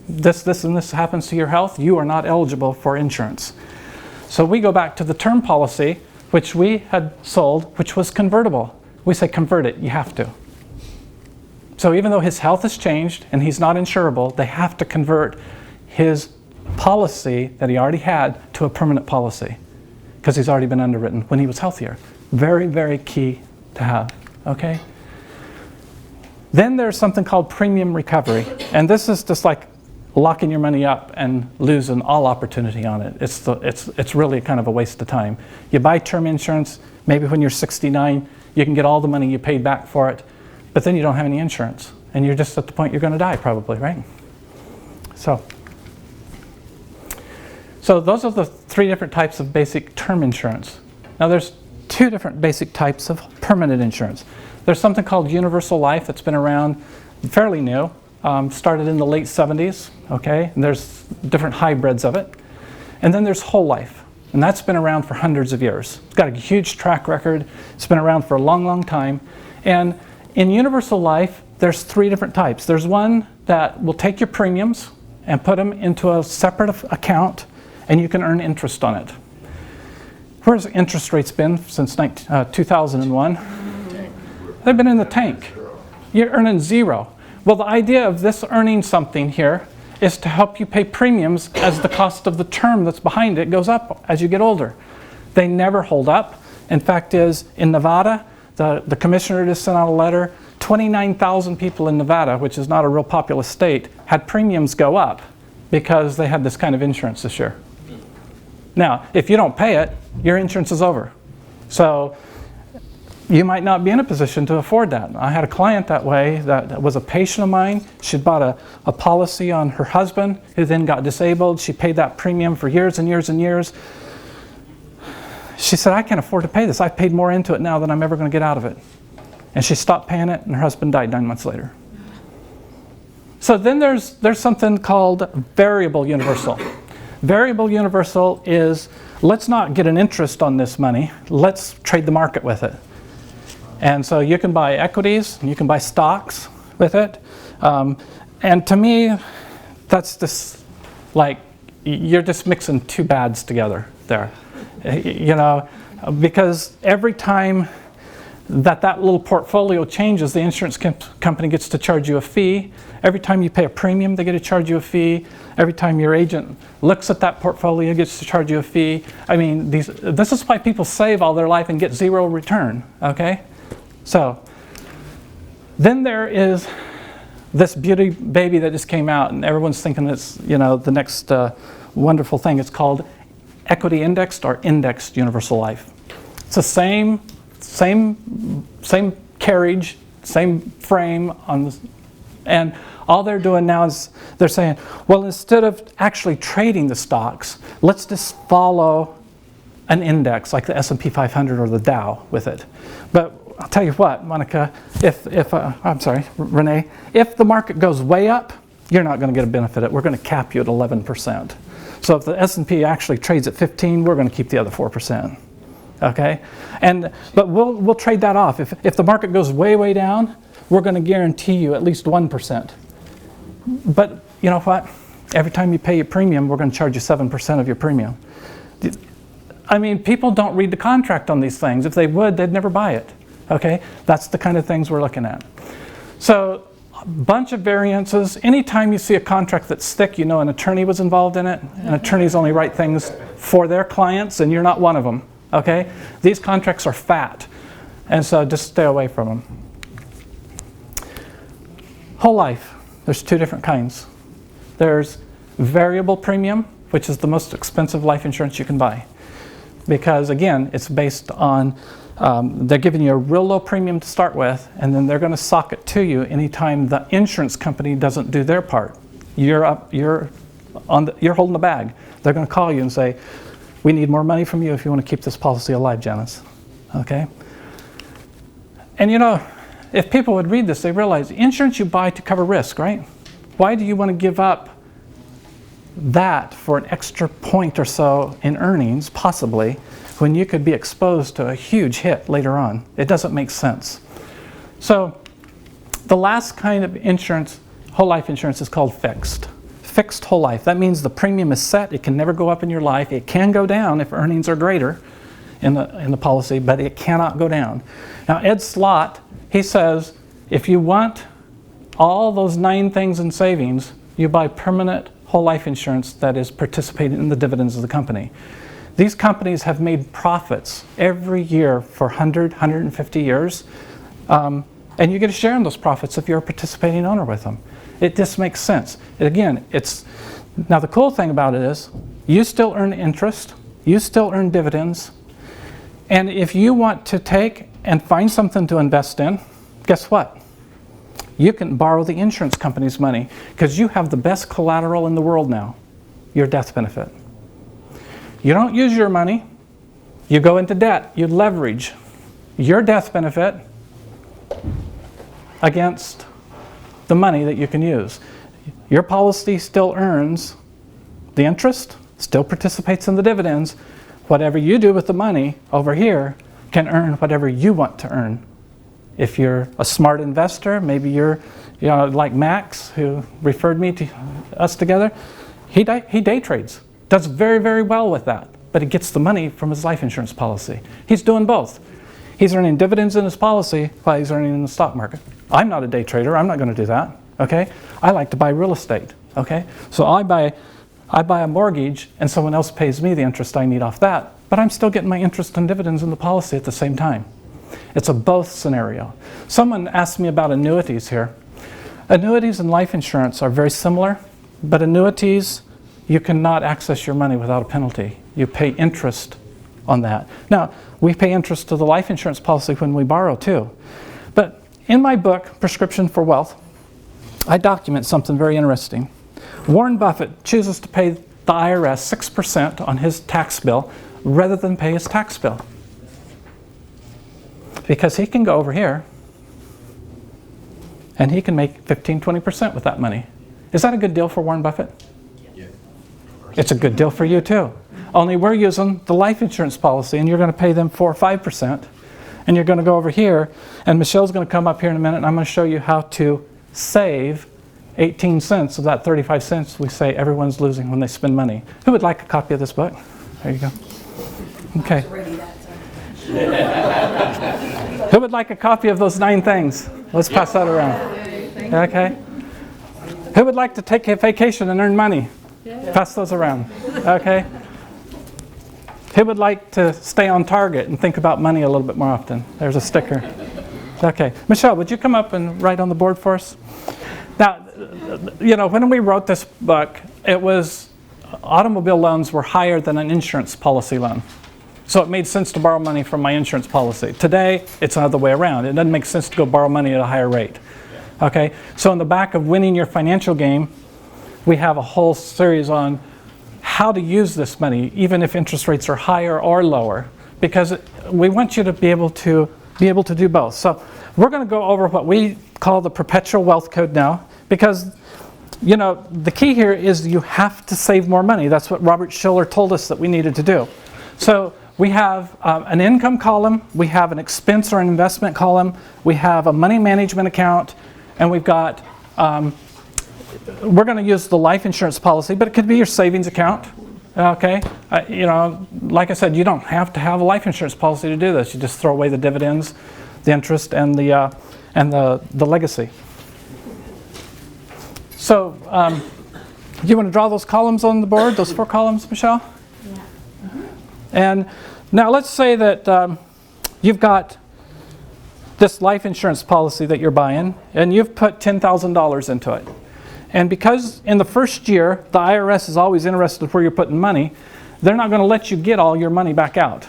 This, and this happens to your health. You are not eligible for insurance. So we go back to the term policy, which we had sold, which was convertible. We say, convert it. You have to. So even though his health has changed and he's not insurable, they have to convert his policy that he already had to a permanent policy because he's already been underwritten when he was healthier. Very, very key to have, okay? Then there's something called premium recovery. And this is just like locking your money up and losing all opportunity on it. It's really kind of a waste of time. You buy term insurance, maybe when you're 69, you can get all the money you paid back for it, but then you don't have any insurance. And you're just at the point you're going to die probably, right? So those are the three different types of basic term insurance. Now there's two different basic types of permanent insurance. There's something called universal life that's been around, fairly new, started in the late 70s, okay? And there's different hybrids of it. And then there's whole life, and that's been around for hundreds of years. It's got a huge track record. It's been around for a long, long time. And in universal life, there's three different types. There's one that will take your premiums and put them into a separate account, and you can earn interest on it. Where's interest rates been since 2001? They've been in the tank. You're earning zero. Well, the idea of this earning something here is to help you pay premiums as the cost of the term that's behind it goes up as you get older. They never hold up. In fact is, in Nevada, the commissioner just sent out a letter, 29,000 people in Nevada, which is not a real populous state, had premiums go up because they had this kind of insurance this year. Now, if you don't pay it, your insurance is over. So you might not be in a position to afford that. I had a client that way that was a patient of mine. She'd bought a policy on her husband who then got disabled. She paid that premium for years and years and years. She said, I can't afford to pay this. I've paid more into it now than I'm ever going to get out of it. And she stopped paying it, and her husband died 9 months later. So then there's something called variable universal. Variable universal is, let's not get an interest on this money. Let's trade the market with it. And so you can buy equities, and you can buy stocks with it. And to me, that's just like, you're just mixing two bads together there. You know, because every time that little portfolio changes, the insurance company gets to charge you a fee. Every time you pay a premium, they get to charge you a fee. Every time your agent looks at that portfolio, gets to charge you a fee. I mean, this is why people save all their life and get zero return, okay? So, then there is this beauty baby that just came out, and everyone's thinking it's, you know, the next wonderful thing. It's called equity indexed or indexed universal life. It's the same carriage, same frame on this, and all they're doing now is they're saying, well, instead of actually trading the stocks, let's just follow an index like the S&P 500 or the Dow with it. But I'll tell you what, Monica, Renee, if the market goes way up, you're not going to get a benefit. We're going to cap you at 11%. So if the S&P actually trades at 15, we're going to keep the other 4%. Okay, but we'll trade that off. If the market goes way down, we're going to guarantee you at least 1%. But you know what? Every time you pay your premium, we're going to charge you 7% of your premium. I mean, people don't read the contract on these things. If they would, they'd never buy it. Okay, that's the kind of things we're looking at. So, a bunch of variances. Anytime you see a contract that's thick, you know an attorney was involved in it. And attorneys only write things for their clients, and you're not one of them. Okay? These contracts are fat, and so just stay away from them. Whole life, there's two different kinds. There's variable premium, which is the most expensive life insurance you can buy. Because again, it's based on, they're giving you a real low premium to start with, and then they're going to sock it to you anytime the insurance company doesn't do their part. you're holding the bag. They're going to call you and say, we need more money from you if you want to keep this policy alive, Janice. Okay? And you know, if people would read this, they realize insurance you buy to cover risk, right? Why do you want to give up that for an extra point or so in earnings, possibly, when you could be exposed to a huge hit later on? It doesn't make sense. So the last kind of insurance, whole life insurance, is called fixed. Fixed whole life. That means the premium is set. It can never go up in your life. It can go down if earnings are greater in the policy, but it cannot go down. Now, Ed Slott, he says, if you want all those 9 things in savings, you buy permanent whole life insurance that is participating in the dividends of the company. These companies have made profits every year for 100, 150 years, and you get a share in those profits if you're a participating owner with them. It just makes sense. And again, now the cool thing about it is you still earn interest, you still earn dividends, and if you want to take and find something to invest in, guess what? You can borrow the insurance company's money because you have the best collateral in the world now, your death benefit. You don't use your money, you go into debt, you leverage your death benefit against the money that you can use. Your policy still earns the interest, still participates in the dividends. Whatever you do with the money over here can earn whatever you want to earn. If you're a smart investor, maybe you're like Max, who referred me to us together, he day trades, does very, very well with that, but he gets the money from his life insurance policy. He's doing both. He's earning dividends in his policy while he's earning in the stock market. I'm not a day trader. I'm not going to do that. Okay? I like to buy real estate. Okay? So I buy a mortgage and someone else pays me the interest I need off that, but I'm still getting my interest and dividends in the policy at the same time. It's a both scenario. Someone asked me about annuities here. Annuities and life insurance are very similar, but annuities, you cannot access your money without a penalty. You pay interest on that. Now, we pay interest to the life insurance policy when we borrow too. But in my book, Prescription for Wealth, I document something very interesting. Warren Buffett chooses to pay the IRS 6% on his tax bill rather than pay his tax bill. Because he can go over here and he can make 15, 20% with that money. Is that a good deal for Warren Buffett? Yeah. It's a good deal for you too. Only we're using the life insurance policy and you're going to pay them 4 or 5%. And you're going to go over here, and Michelle's going to come up here in a minute, and I'm going to show you how to save 18 cents of that 35 cents we say everyone's losing when they spend money. Who would like a copy of this book? There you go. Okay. Who would like a copy of those 9 things? Let's pass that around. Okay. Who would like to take a vacation and earn money? Pass those around. Okay. Who would like to stay on target and think about money a little bit more often? There's a sticker. Okay. Michelle, would you come up and write on the board for us? Now, you know, when we wrote this book, it was automobile loans were higher than an insurance policy loan. So it made sense to borrow money from my insurance policy. Today, it's the other way around. It doesn't make sense to go borrow money at a higher rate. Okay? So in the back of Winning Your Financial Game, we have a whole series on how to use this money, even if interest rates are higher or lower, because we want you to be able to do both. So we're going to go over what we call the Perpetual Wealth Code now, because you know the key here is you have to save more money. That's what Robert Schiller told us that we needed to do. So we have an income column, we have an expense or an investment column, we have a money management account, and we've got we're going to use the life insurance policy, but it could be your savings account. Okay, you know, like I said, you don't have to have a life insurance policy to do this. You just throw away the dividends, the interest, and the legacy. So, do you want to draw those columns on the board? Those 4 columns, Michelle? Yeah. And now let's say that you've got this life insurance policy that you're buying, and you've put $10,000 into it. And because in the first year, the IRS is always interested where you're putting money, they're not going to let you get all your money back out,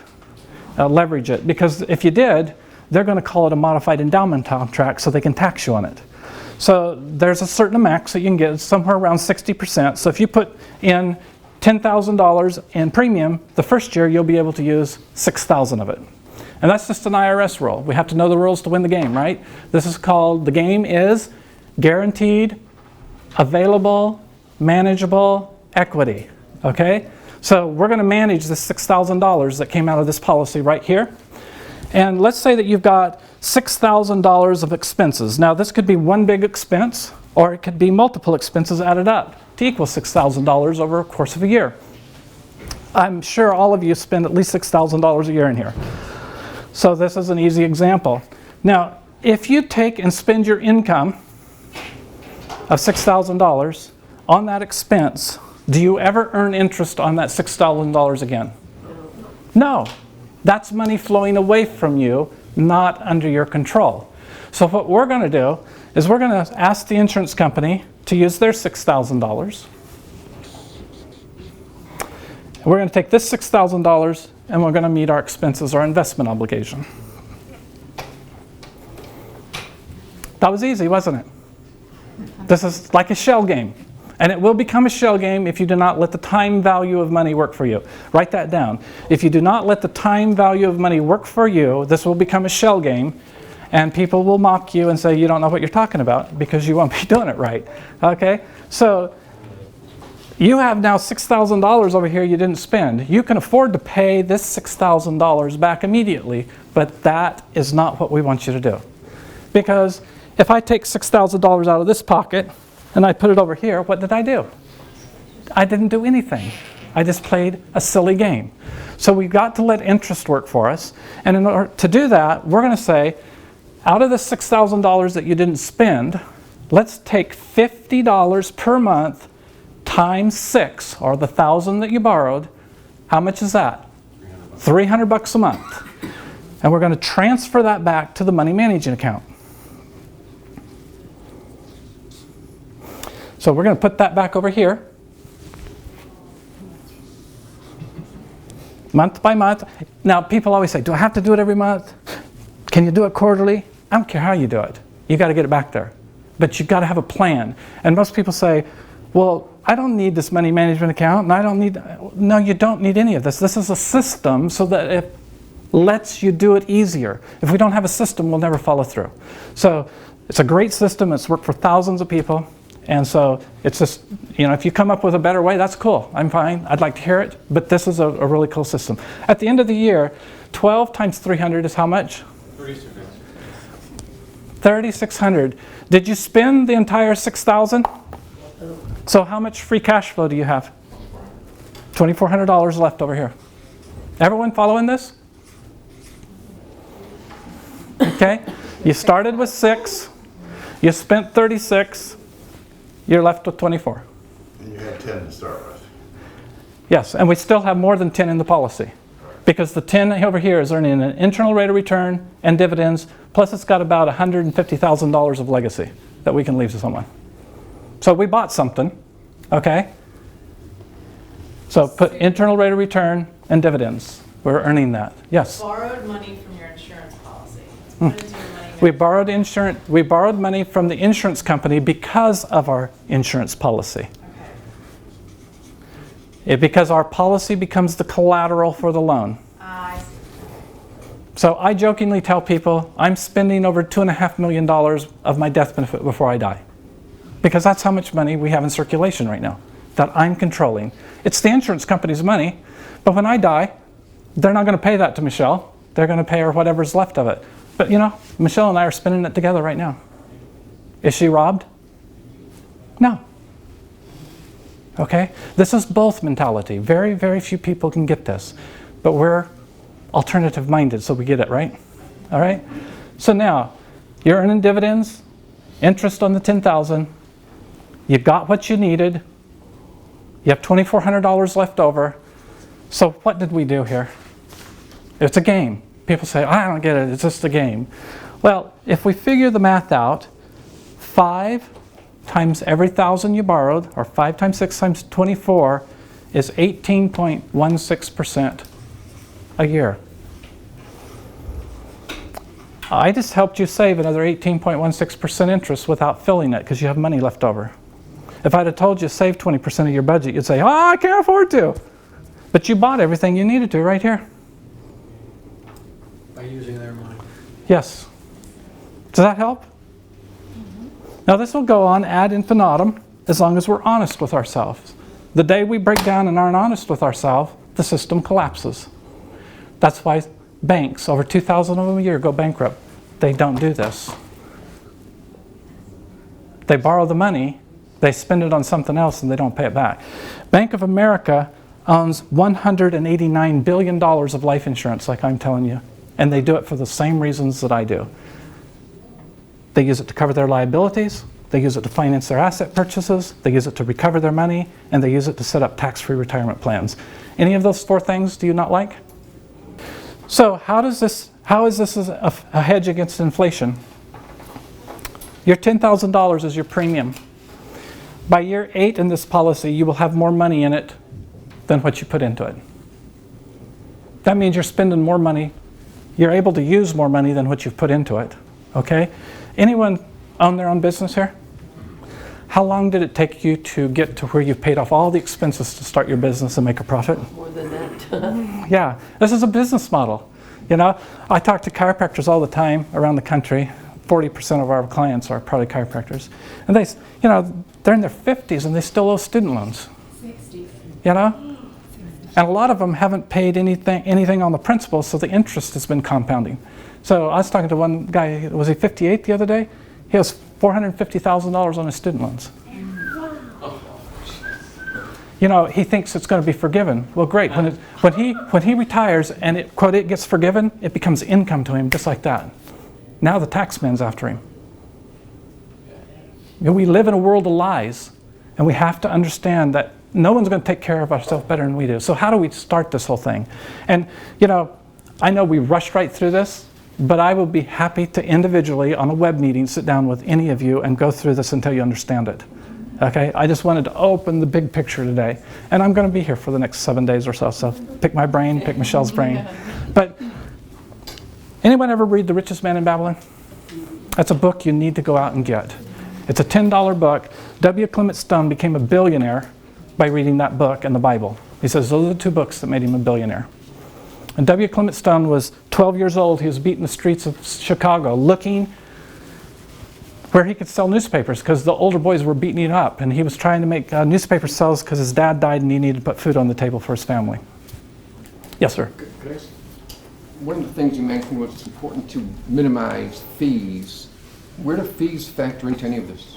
leverage it. Because if you did, they're going to call it a modified endowment contract so they can tax you on it. So there's a certain max that you can get, somewhere around 60%. So if you put in $10,000 in premium, the first year you'll be able to use $6,000 of it. And that's just an IRS rule. We have to know the rules to win the game, right? This is called, the game is guaranteed, available, manageable equity, okay? So we're going to manage this $6,000 that came out of this policy right here. And let's say that you've got $6,000 of expenses. Now this could be one big expense, or it could be multiple expenses added up to equal $6,000 over a course of a year. I'm sure all of you spend at least $6,000 a year in here. So this is an easy example. Now, if you take and spend your income of $6,000 on that expense, do you ever earn interest on that $6,000 again? No. That's money flowing away from you, not under your control. So what we're going to do is we're going to ask the insurance company to use their $6,000. We're going to take this $6,000 and we're going to meet our expenses, our investment obligation. That was easy, wasn't it? This is like a shell game. And it will become a shell game if you do not let the time value of money work for you. Write that down. If you do not let the time value of money work for you, this will become a shell game. And people will mock you and say you don't know what you're talking about because you won't be doing it right. Okay? So you have now $6,000 over here you didn't spend. You can afford to pay this $6,000 back immediately, but that is not what we want you to do. Because if I take $6,000 out of this pocket and I put it over here, what did I do? I didn't do anything. I just played a silly game. So we've got to let interest work for us. And in order to do that, we're going to say, out of the $6,000 that you didn't spend, let's take $50 per month times 6, or the 1,000 that you borrowed. How much is that? $300 a month. And we're going to transfer that back to the money managing account. So we're going to put that back over here. Month by month. Now people always say, do I have to do it every month? Can you do it quarterly? I don't care how you do it. You got to get it back there. But you've got to have a plan. And most people say, well, I don't need this money management account, and I don't need... No, you don't need any of this. This is a system so that it lets you do it easier. If we don't have a system, we'll never follow through. So it's a great system. It's worked for thousands of people. And so it's just, you know, if you come up with a better way, that's cool. I'm fine. I'd like to hear it. But this is a really cool system. At the end of the year, 12 times 300 is how much? 3,600. Did you spend the entire 6,000? So how much free cash flow do you have? $2,400 left over here. Everyone following this? Okay. You started with 6. You spent 36. You're left with 24. And you had 10 to start with. Yes, and we still have more than 10 in the policy. Because the 10 over here is earning an internal rate of return and dividends, plus it's got about $150,000 of legacy that we can leave to someone. So we bought something, okay? So put internal rate of return and dividends. We're earning that. Yes? Borrowed money from your insurance policy. What is your money? We borrowed money from the insurance company because of our insurance policy. Okay. Because our policy becomes the collateral for the loan. I see. So I jokingly tell people I'm spending over $2.5 million of my death benefit before I die. Because that's how much money we have in circulation right now that I'm controlling. It's the insurance company's money, but when I die, they're not going to pay that to Michelle. They're going to pay her whatever's left of it. But you know, Michelle and I are spending it together right now. Is she robbed? No. Okay? This is both mentality. Very, very few people can get this. But we're alternative minded, so we get it, right? All right? So now, you're earning dividends, interest on the $10,000. You got what you needed. You have $2,400 left over. So what did we do here? It's a game. People say, I don't get it, it's just a game. Well, if we figure the math out, 5 times every 1,000 you borrowed, or 5 times 6 times 24, is 18.16% a year. I just helped you save another 18.16% interest without filling it because you have money left over. If I'd have told you save 20% of your budget, you'd say, oh, I can't afford to. But you bought everything you needed to right here. By using their money. Yes. Does that help? Now this will go on ad infinitum as long as we're honest with ourselves. The day we break down and aren't honest with ourselves, the system collapses. That's why banks, over 2,000 of them a year, go bankrupt. They don't do this. They borrow the money, they spend it on something else, and they don't pay it back. Bank of America owns $189 billion of life insurance, like I'm telling you, and they do it for the same reasons that I do. They use it to cover their liabilities, they use it to finance their asset purchases, they use it to recover their money, and they use it to set up tax-free retirement plans. Any of those four things do you not like? So how is this a hedge against inflation? Your $10,000 is your premium. By year 8 in this policy, you will have more money in it than what you put into it. That means you're spending more money. You're able to use more money than what you've put into it. Okay? Anyone own their own business here? How long did it take you to get to where you've paid off all the expenses to start your business and make a profit? More than that. Yeah, this is a business model. You know, I talk to chiropractors all the time around the country. 40% of our clients are probably chiropractors. And they, you know, they're in their 50s and they still owe student loans. 60s. You know? And a lot of them haven't paid anything on the principal, so the interest has been compounding. So I was talking to one guy, was he 58 the other day? He has $450,000 on his student loans. You know, he thinks it's going to be forgiven. Well, great. When he retires and it, quote, it gets forgiven, it becomes income to him just like that. Now the tax man's after him. You know, we live in a world of lies, and we have to understand that no one's going to take care of ourselves better than we do. So how do we start this whole thing? And, you know, I know we rushed right through this, but I will be happy to individually on a web meeting sit down with any of you and go through this until you understand it. Okay? I just wanted to open the big picture today. And I'm going to be here for the next 7 days or so. So pick my brain, pick Michelle's brain. But anyone ever read The Richest Man in Babylon? That's a book you need to go out and get. It's a $10 book. W. Clement Stone became a billionaire by reading that book and the Bible. He says those are the two books that made him a billionaire. And W. Clement Stone was 12 years old. He was beating the streets of Chicago looking where he could sell newspapers because the older boys were beating him up. And he was trying to make newspaper sales because his dad died and he needed to put food on the table for his family. Yes, sir. Could I ask, one of the things you mentioned was it's important to minimize fees. Where do fees factor into any of this?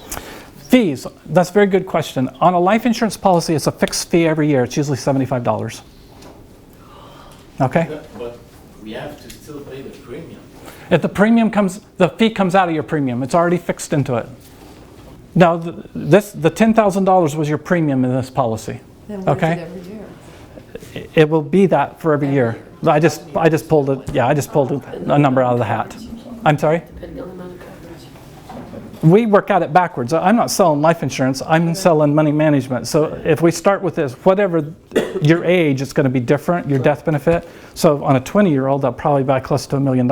Fees, that's a very good question. On a life insurance policy, it's a fixed fee every year. It's usually $75. Okay? But we have to still pay the premium. If the fee comes out of your premium. It's already fixed into it. Now, the $10,000 was your premium in this policy. Then what is Okay? it every year? It will be that for every year. I just pulled it. Yeah, I just pulled a number out of the hat. I'm sorry? Depending on the amount of coverage. We work at it backwards. I'm not selling life insurance. I'm selling money management. So if we start with this, whatever your age, it's going to be different, your death benefit. So on a 20-year-old, they'll probably buy close to $1 million.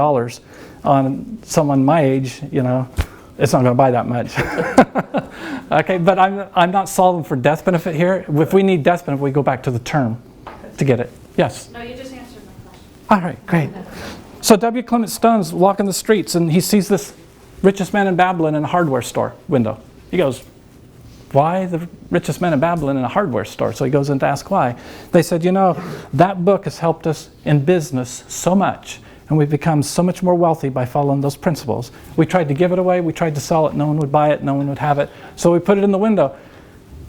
On someone my age, you know, it's not going to buy that much. Okay, but I'm not solving for death benefit here. If we need death benefit, we go back to the term to get it. Yes? No, you just answered my question. All right, great. So W. Clement Stone's walking the streets and he sees this richest man in Babylon in a hardware store window. He goes, why the richest man in Babylon in a hardware store? So he goes in to ask why. They said, you know, that book has helped us in business so much, and we've become so much more wealthy by following those principles. We tried to give it away, we tried to sell it, no one would buy it, no one would have it. So we put it in the window.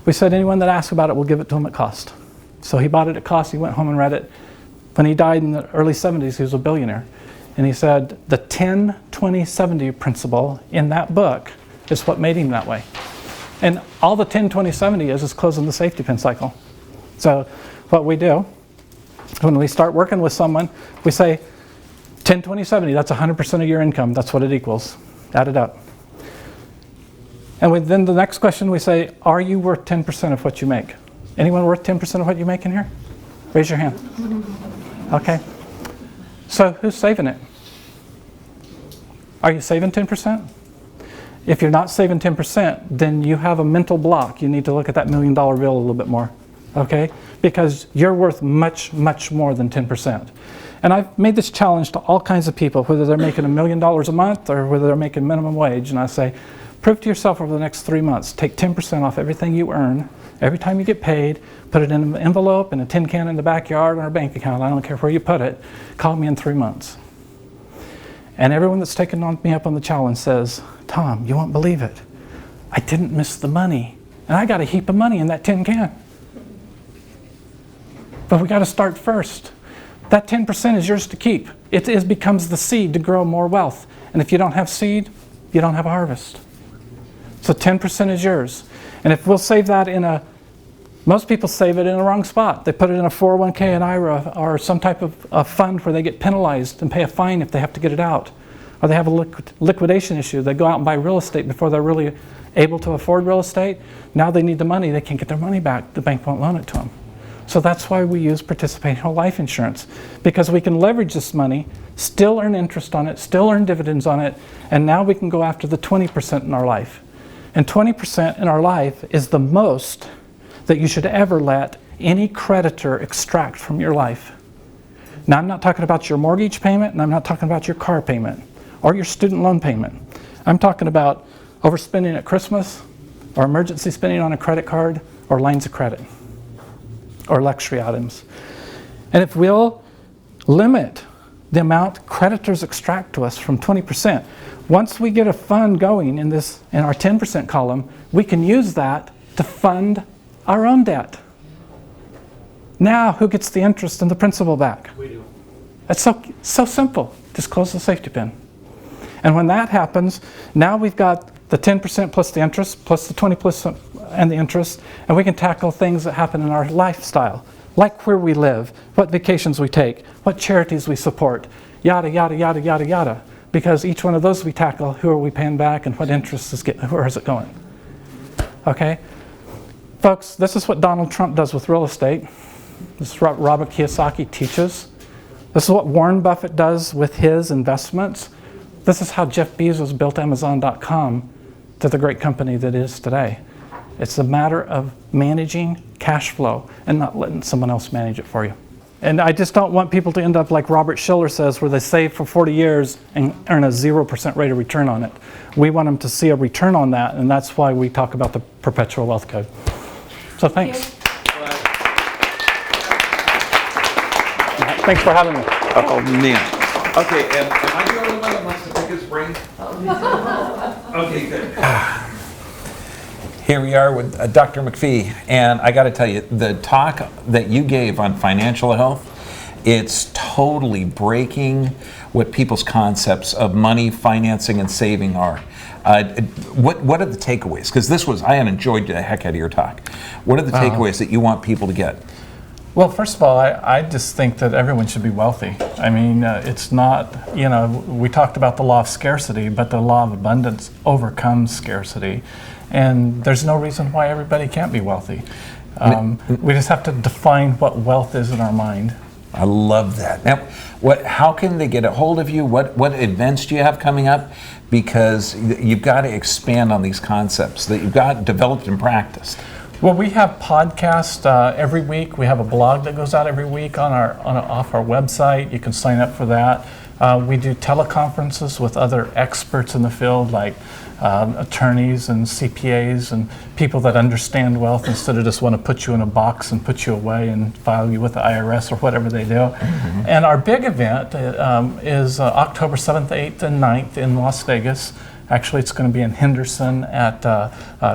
We said anyone that asks about it, we'll give it to him at cost. So he bought it at cost, he went home and read it. When he died in the early 70s, he was a billionaire. And he said the 10-20-70 principle in that book is what made him that way. And all the 10-20-70 is closing the safety pin cycle. So what we do, when we start working with someone, we say 10-20-70, that's 100% of your income. That's what it equals. Add it up. And then the next question we say, are you worth 10% of what you make? Anyone worth 10% of what you make in here? Raise your hand. Okay. So who's saving it? Are you saving 10%? If you're not saving 10%, then you have a mental block. You need to look at that $1 million bill a little bit more, okay? Because you're worth much, much more than 10%. And I've made this challenge to all kinds of people, whether they're making $1 million a month or whether they're making minimum wage. And I say, prove to yourself over the next 3 months, take 10% off everything you earn, every time you get paid, put it in an envelope, in a tin can in the backyard, or a bank account. I don't care where you put it. Call me in 3 months. And everyone that's taken me up on the challenge says, Tom, you won't believe it. I didn't miss the money. And I got a heap of money in that tin can. But we got to start first. That 10% is yours to keep. It becomes the seed to grow more wealth. And if you don't have seed, you don't have a harvest. So 10% is yours. And if we'll save that most people save it in the wrong spot. They put it in a 401k, an IRA, or some type of a fund where they get penalized and pay a fine if they have to get it out. Or they have a liquidation issue. They go out and buy real estate before they're really able to afford real estate. Now they need the money. They can't get their money back. The bank won't loan it to them. So that's why we use participating whole life insurance, because we can leverage this money, still earn interest on it, still earn dividends on it, and now we can go after the 20% in our life. And 20% in our life is the most that you should ever let any creditor extract from your life. Now, I'm not talking about your mortgage payment, and I'm not talking about your car payment or your student loan payment. I'm talking about overspending at Christmas, or emergency spending on a credit card, or lines of credit, or luxury items. And if we'll limit the amount creditors extract to us from 20%, once we get a fund going in our 10% column, we can use that to fund our own debt. Now, who gets the interest and the principal back? We do. It's so simple. Just close the safety pin. And when that happens, now we've got the 10% plus the interest, plus the 20% and the interest, and we can tackle things that happen in our lifestyle, like where we live, what vacations we take, what charities we support, yada, yada, yada, yada, yada. Because each one of those we tackle, who are we paying back and what interest is where is it going? Okay? Folks, this is what Donald Trump does with real estate. This is what Robert Kiyosaki teaches. This is what Warren Buffett does with his investments. This is how Jeff Bezos built Amazon.com to the great company that it is today. It's a matter of managing cash flow and not letting someone else manage it for you. And I just don't want people to end up like Robert Schiller says, where they save for 40 years and earn a 0% rate of return on it. We want them to see a return on that, and that's why we talk about the Perpetual Wealth Code. So thanks. Thanks for having me. Oh, man. Okay, am I the only one that wants to pick his brain? Okay, good. Here we are with Dr. McFie, and I got to tell you, the talk that you gave on financial health, it's totally breaking what people's concepts of money, financing, and saving are. What are the takeaways? Because I had enjoyed the heck out of your talk. What are the takeaways that you want people to get? Well, first of all, I just think that everyone should be wealthy. I mean, it's not, we talked about the law of scarcity, but the law of abundance overcomes scarcity. And there's no reason why everybody can't be wealthy. We just have to define what wealth is in our mind. I love that. Now, how can they get a hold of you? What events do you have coming up? Because you've got to expand on these concepts that you've got developed and practiced. Well, we have podcasts every week. We have a blog that goes out every week off our website. You can sign up for that. We do teleconferences with other experts in the field, like attorneys and CPAs and people that understand wealth instead of just want to put you in a box and put you away and file you with the IRS or whatever they do. Mm-hmm. And our big event is October 7th, 8th, and 9th in Las Vegas. Actually, it's going to be in Henderson at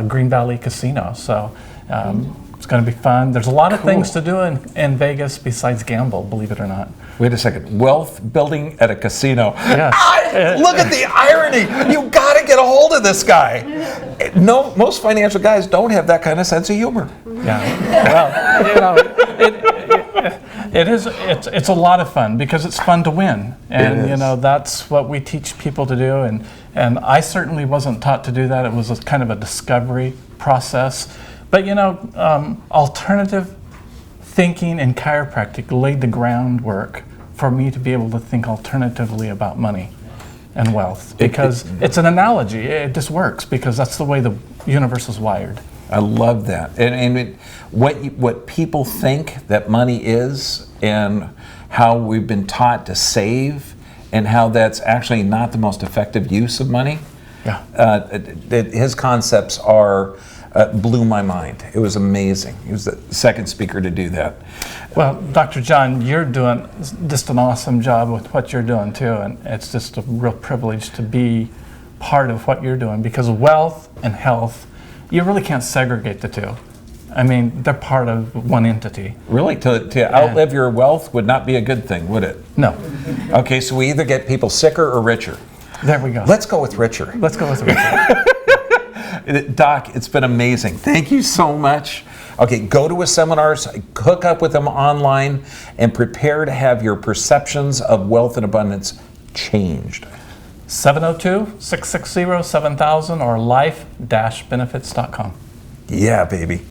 Green Valley Casino. So it's going to be fun. There's a lot of things to do in Vegas besides gamble, believe it or not. Wait a second. Wealth building at a casino. Yes. Look at the irony. You got to get a hold of this guy. No, most financial guys don't have that kind of sense of humor. Yeah. Well, it's a lot of fun because it's fun to win. And that's what we teach people to do. And I certainly wasn't taught to do that. It was a kind of a discovery process. But alternative thinking and chiropractic laid the groundwork for me to be able to think alternatively about money. and wealth, because it's an analogy. It just works because that's the way the universe is wired. I love that. And what people think that money is, and how we've been taught to save, and how that's actually not the most effective use of money. Yeah. His concepts blew my mind. It was amazing. He was the second speaker to do that. Well, Dr. John, you're doing just an awesome job with what you're doing too, and it's just a real privilege to be part of what you're doing, because wealth and health, you really can't segregate the two. I mean, they're part of one entity. Really, to outlive your wealth would not be a good thing, would it? No. Okay, so we either get people sicker or richer. There we go. Let's go with richer. Let's go with it. Doc, it's been amazing. Thank you so much. Okay, go to his seminars, hook up with him online, and prepare to have your perceptions of wealth and abundance changed. 702-660-7000 or life-benefits.com. Yeah, baby.